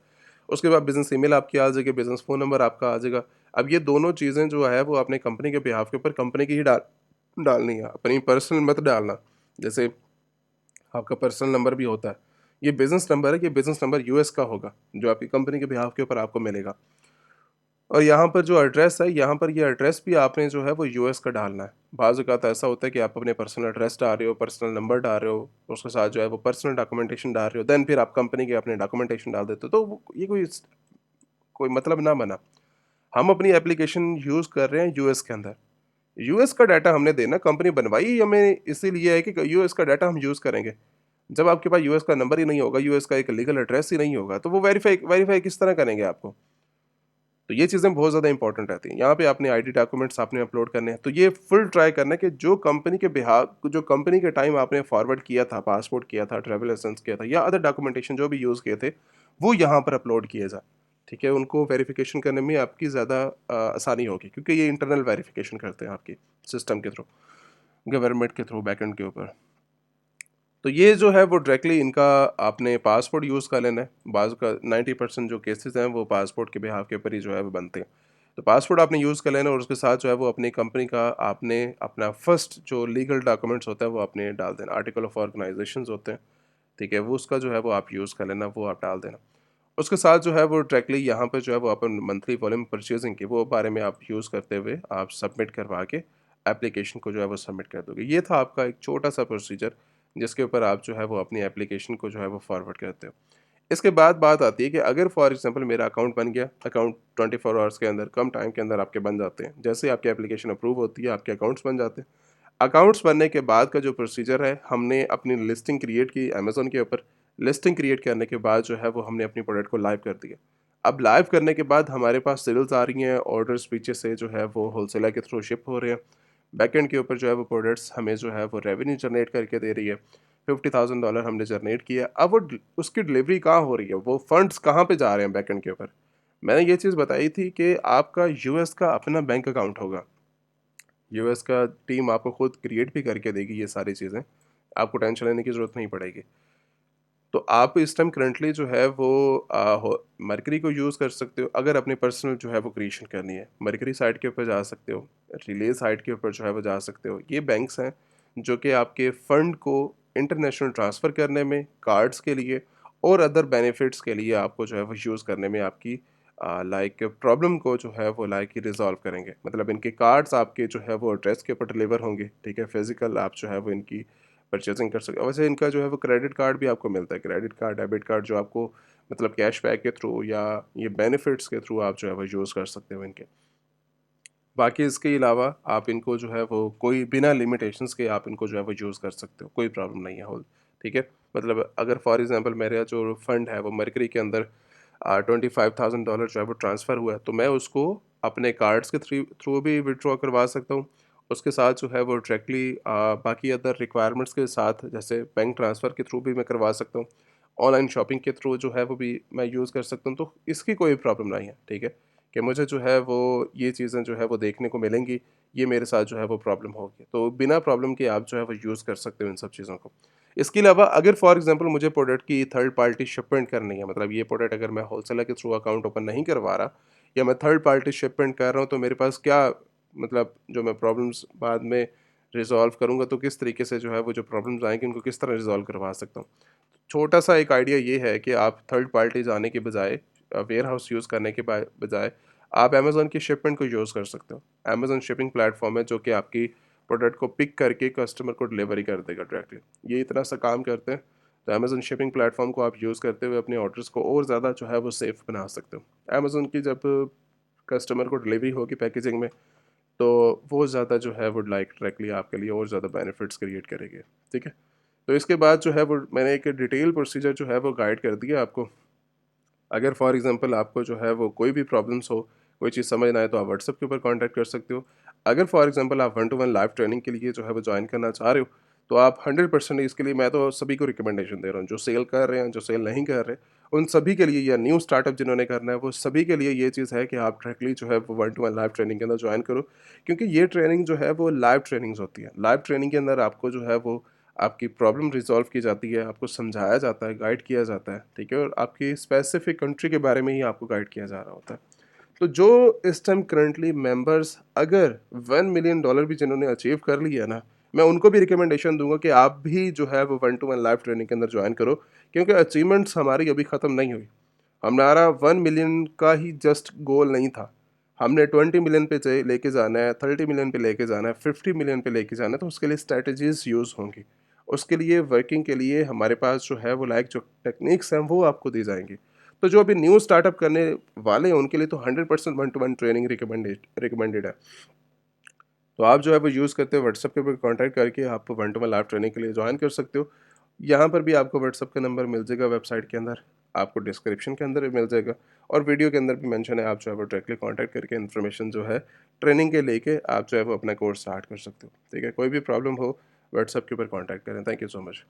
उसके बाद बिजनेस ईमेल आपकी आ जाएगी, बिजनेस फ़ोन नंबर आपका आ जाएगा। अब ये दोनों चीज़ें जो है वो अपने कंपनी के बिहाफ के ऊपर कंपनी की ही डालनी है, अपनी पर्सनल मत डालना। जैसे आपका पर्सनल नंबर भी होता है, ये बिज़नेस नंबर है, ये बिज़नेस नंबर यूएस का होगा, जो आपकी कंपनी के बिहाफ के ऊपर आपको मिलेगा। और यहाँ पर जो एड्रेस है, यहाँ पर ये एड्रेस भी आपने जो है वो यूएस का डालना है। बाज़ औक़ात ऐसा होता है कि आप अपने पर्सनल एड्रेस डाल रहे हो, पर्सनल नंबर डाल रहे हो, उसके साथ जो है वो पर्सनल डॉक्यूमेंटेशन डाल रहे हो, देन फिर आप कंपनी के अपने डॉक्यूमेंटेशन डाल देते हो, तो वो ये कोई मतलब ना बना। हम अपनी एप्लीकेशन यूज़ कर रहे हैं यूएस के अंदर। यूएस का डाटा हमने देना, कंपनी बनवाई ही हमें इसीलिए है कि यूएस का डाटा हम यूज़ करेंगे। जब आपके पास यूएस का नंबर ही नहीं होगा, यूएस का एक लीगल एड्रेस ही नहीं होगा, तो वो वेरीफ़ाई वेरीफ़ाई किस तरह करेंगे आपको? तो ये चीज़ें बहुत ज़्यादा इंपॉर्टेंट रहती हैं। यहाँ पे आपने आईडी डॉक्यूमेंट्स आपने अपलोड करने हैं, तो ये फुल ट्राई करना है कि जो कंपनी के टाइम आपने फॉरवर्ड किया था, पासपोर्ट किया था, ट्रैवल लाइसेंस किया था या अदर डॉक्यूमेंटेशन जो भी यूज़ किए थे, वो यहाँ पर अपलोड किए जाएँ। ठीक है? उनको वेरिफ़िकेशन करने में आपकी ज़्यादा आसानी होगी, क्योंकि ये इंटरनल वेरिफ़िकेशन करते हैं आपकी सिस्टम के थ्रू, गवर्नमेंट के थ्रू बैकएंड के ऊपर। तो ये जो है वो डायरेक्टली इनका आपने पासपोर्ट यूज़ कर लेना है। बाज़ का 90% जो केसेज़ हैं वो पासपोर्ट के बिहाफ़ के ऊपर ही जो है वो बनते हैं। तो पासपोर्ट आपने यूज़ कर लेना, और उसके साथ जो है वो अपनी कंपनी का आपने अपना फर्स्ट जो लीगल डॉक्यूमेंट्स होता है वो आपने डाल देना। आर्टिकल ऑफ ऑर्गनाइजेशंस होते हैं, ठीक है? वो उसका जो है वो आप यूज़ कर लेना, वो आप डाल देना। उसके साथ जो है वो डायरेक्टली यहाँ पे जो है वो अपन मंथली वॉल्यूम परचेज़िंग की वो बारे में आप यूज़ करते हुए आप सबमिट करवा के एप्लीकेशन को जो है वो सबमिट कर दोगे। ये था आपका एक छोटा-सा प्रोसीजर, जिसके ऊपर आप जो है वो अपनी एप्लीकेशन को जो है वो फॉरवर्ड करते हो। इसके बाद बात आती है कि अगर फॉर एग्ज़ाम्पल मेरा अकाउंट बन गया, अकाउंट 24 आवर्स के अंदर, कम टाइम के अंदर आपके बन जाते हैं। जैसे ही आपकी एप्लीकेशन अप्रूव होती है, आपके अकाउंट्स बन जाते हैं। अकाउंट्स बनने के बाद का जो प्रोसीजर है, हमने अपनी लिस्टिंग क्रिएट की अमेज़न के ऊपर। लिस्टिंग क्रिएट करने के बाद जो है वो हमने अपनी प्रोडक्ट को लाइव कर दिया। अब लाइव करने के बाद हमारे पास सेल्स आ रही हैं, ऑर्डर्स पीछे से जो है वो होलसेलर के थ्रू शिप हो रहे हैं। बैकएंड के ऊपर जो है वो प्रोडक्ट्स हमें जो है वो रेवेन्यू जनरेट करके दे रही है। $50,000 हमने जनरेट किया। अब उसकी डिलीवरी कहाँ हो रही है? वो फंड्स कहाँ पे जा रहे हैं बैकएंड के ऊपर? मैंने ये चीज़ बताई थी कि आपका यूएस का अपना बैंक अकाउंट होगा। यूएस का टीम आपको खुद क्रिएट भी करके देगी ये सारी चीज़ें, आपको टेंशन लेने की ज़रूरत नहीं पड़ेगी। तो आप इस टाइम करंटली जो है वो मरकरी को यूज़ कर सकते हो, अगर अपनी पर्सनल जो है वो क्रिएशन करनी है। मरकरी साइट के ऊपर जा सकते हो, रिले साइट के ऊपर जो है वो जा सकते हो। ये बैंक्स हैं जो कि आपके फ़ंड को इंटरनेशनल ट्रांसफ़र करने में, कार्ड्स के लिए और अदर बेनिफिट्स के लिए आपको जो है वो यूज़ करने में आपकी लाइक प्रॉब्लम को जो है वो लाइक रिज़ॉल्व करेंगे। मतलब इनके कार्ड्स आपके जो है वो एड्रेस के ऊपर डिलीवर होंगे, ठीक है? फ़िज़िकल आप जो है वो इनकी परचेज़िंग कर सकते हो। वैसे इनका जो है वो क्रेडिट कार्ड भी आपको मिलता है। क्रेडिट कार्ड, डेबिट कार्ड जो आपको मतलब कैशबैक के थ्रू या ये बेनिफिट्स के थ्रू आप जो है वो यूज़ कर सकते हो इनके। बाकी इसके अलावा आप इनको जो है वो कोई बिना लिमिटेशंस के आप इनको जो है वो यूज़ कर सकते हो, कोई प्रॉब्लम नहीं है होल, ठीक है? मतलब अगर फॉर एग्ज़ाम्पल मेरा जो फंड है वो मरकरी के अंदर $25,000 जो है वो ट्रांसफ़र हुआ है, तो मैं उसको अपने कार्ड्स के थ्रू भी विथड्रॉ करवा सकता हूँ। उसके साथ जो है वो डायरेक्टली बाकी अदर रिक्वायरमेंट्स के साथ जैसे बैंक ट्रांसफ़र के थ्रू भी मैं करवा सकता हूँ। ऑनलाइन शॉपिंग के थ्रू जो है वो भी मैं यूज़ कर सकता हूँ, तो इसकी कोई प्रॉब्लम नहीं है, ठीक है? कि मुझे जो है वो ये चीज़ें जो है वो देखने को मिलेंगी, ये मेरे साथ जो है वो प्रॉब्लम होगी। तो बिना प्रॉब्लम के आप जो है वो यूज़ कर सकते हो इन सब चीज़ों को। इसके अलावा अगर फॉर एग्ज़ाम्पल मुझे प्रोडक्ट की थर्ड पार्टी शिपमेंट करनी है, मतलब ये प्रोडक्ट अगर मैं होलसेलर के थ्रू अकाउंट ओपन नहीं करवा रहा या मैं थर्ड पार्टी शिपमेंट कर रहा हूँ, तो मेरे पास क्या मतलब जो मैं प्रॉब्लम्स बाद में रिज़ॉल्व करूँगा, तो किस तरीके से जो है वो जो प्रॉब्लम्स आएँगी उनको किस तरह रिज़ॉल्व करवा सकता हूँ। छोटा-सा एक आइडिया ये है कि आप थर्ड पार्टी जाने के बजाय वेयरहाउस यूज़ करने के बजाय आप अमेज़न की शिपमेंट को यूज़ कर सकते हो। अमेज़न शिपिंग प्लेटफ़ॉर्म है जो कि आपकी प्रोडक्ट को पिक करके कस्टमर को डिलीवरी कर देगा डायरेक्टली। ये इतना सा काम करते हैं, तो अमेज़न शिपिंग प्लेटफ़ॉर्म को आप यूज़ करते हुए अपने ऑर्डर्स को और ज़्यादा जो है वो सेफ़ बना सकते हो। अमेज़न की जब कस्टमर को डिलीवरी होगी पैकेजिंग में, तो वो ज़्यादा जो है वो लाइक डायरेक्टली आपके लिए और ज़्यादा बेनिफिट्स क्रिएट करेगी, ठीक है? तो इसके बाद जो है वो मैंने एक डिटेल प्रोसीजर जो है वो गाइड कर दिया आपको। अगर फॉर एग्ज़ाम्पल आपको जो है वो कोई भी प्रॉब्लम्स हो, कोई चीज़ समझ ना आए, तो आप व्हाट्सएप के ऊपर कॉन्टैक्ट कर सकते हो। अगर फॉर एग्ज़ाम्पल आप one two one live training के लिए जो है वो जॉइन करना चाह रहे हो, तो आप 100% इसके लिए मैं तो सभी को रिकमेंडेशन दे रहा हूँ, जो सेल कर रहे हैं, जो सेल नहीं कर रहे, उन सभी के लिए या न्यू स्टार्टअप जिन्होंने करना है, वो सभी के लिए ये चीज़ है कि आप डायरेक्टली जो है वो 1 टू 1 लाइव ट्रेनिंग के अंदर जॉइन करो। क्योंकि ये ट्रेनिंग जो है वो लाइव ट्रेनिंग्स होती है। लाइव ट्रेनिंग के अंदर आपको जो है वो आपकी प्रॉब्लम रिज़ॉल्व की जाती है, आपको समझाया जाता है, गाइड किया जाता है, ठीक है? और आपकी स्पेसिफिक कंट्री के बारे में ही आपको गाइड किया जा रहा होता है। तो जो इस टाइम करंटली मेंबर्स अगर $1 मिलियन भी जिन्होंने अचीव कर लिया ना, मैं उनको भी रिकमेंडेशन दूँगा कि आप भी जो है वो 1 टू 1 लाइव ट्रेनिंग के अंदर जॉइन करो, क्योंकि अचीवमेंट्स हमारी अभी ख़त्म नहीं हुई। हमारा 1 मिलियन का ही जस्ट गोल नहीं था। हमने 20 मिलियन पे लेके जाना है, 30 मिलियन पे लेके जाना है, 50 मिलियन पे लेके जाना है, तो उसके लिए स्ट्रैटेजीज़ यूज़ होंगी। उसके लिए वर्किंग के लिए हमारे पास जो है वो जो टेक्निक्स हैं वो आपको दी जाएँगी। तो जो अभी न्यू स्टार्टअप करने वाले हैं उनके लिए तो 100% 1 टू 1 ट्रेनिंग रिकमेंडेड है। तो आप जो है वो यूज़ करते हो व्हाट्सएप के ऊपर कॉन्टैक्ट करके आप 1 टू 1 लाइव ट्रेनिंग के लिए जॉइन कर सकते हो। यहाँ पर भी आपको व्हाट्सएप का नंबर मिल जाएगा वेबसाइट के अंदर, आपको डिस्क्रिप्शन के अंदर भी मिल जाएगा और वीडियो के अंदर भी मेंशन है, आप जो है वो डायरेक्टली कॉन्टैक्ट करके इन्फॉर्मेशन जो है ट्रेनिंग के लेके आप जो है वो अपना कोर्स स्टार्ट कर सकते हो। ठीक है? कोई भी प्रॉब्लम हो व्हाट्सएप के ऊपर कॉन्टैक्ट करें। Thank you so much.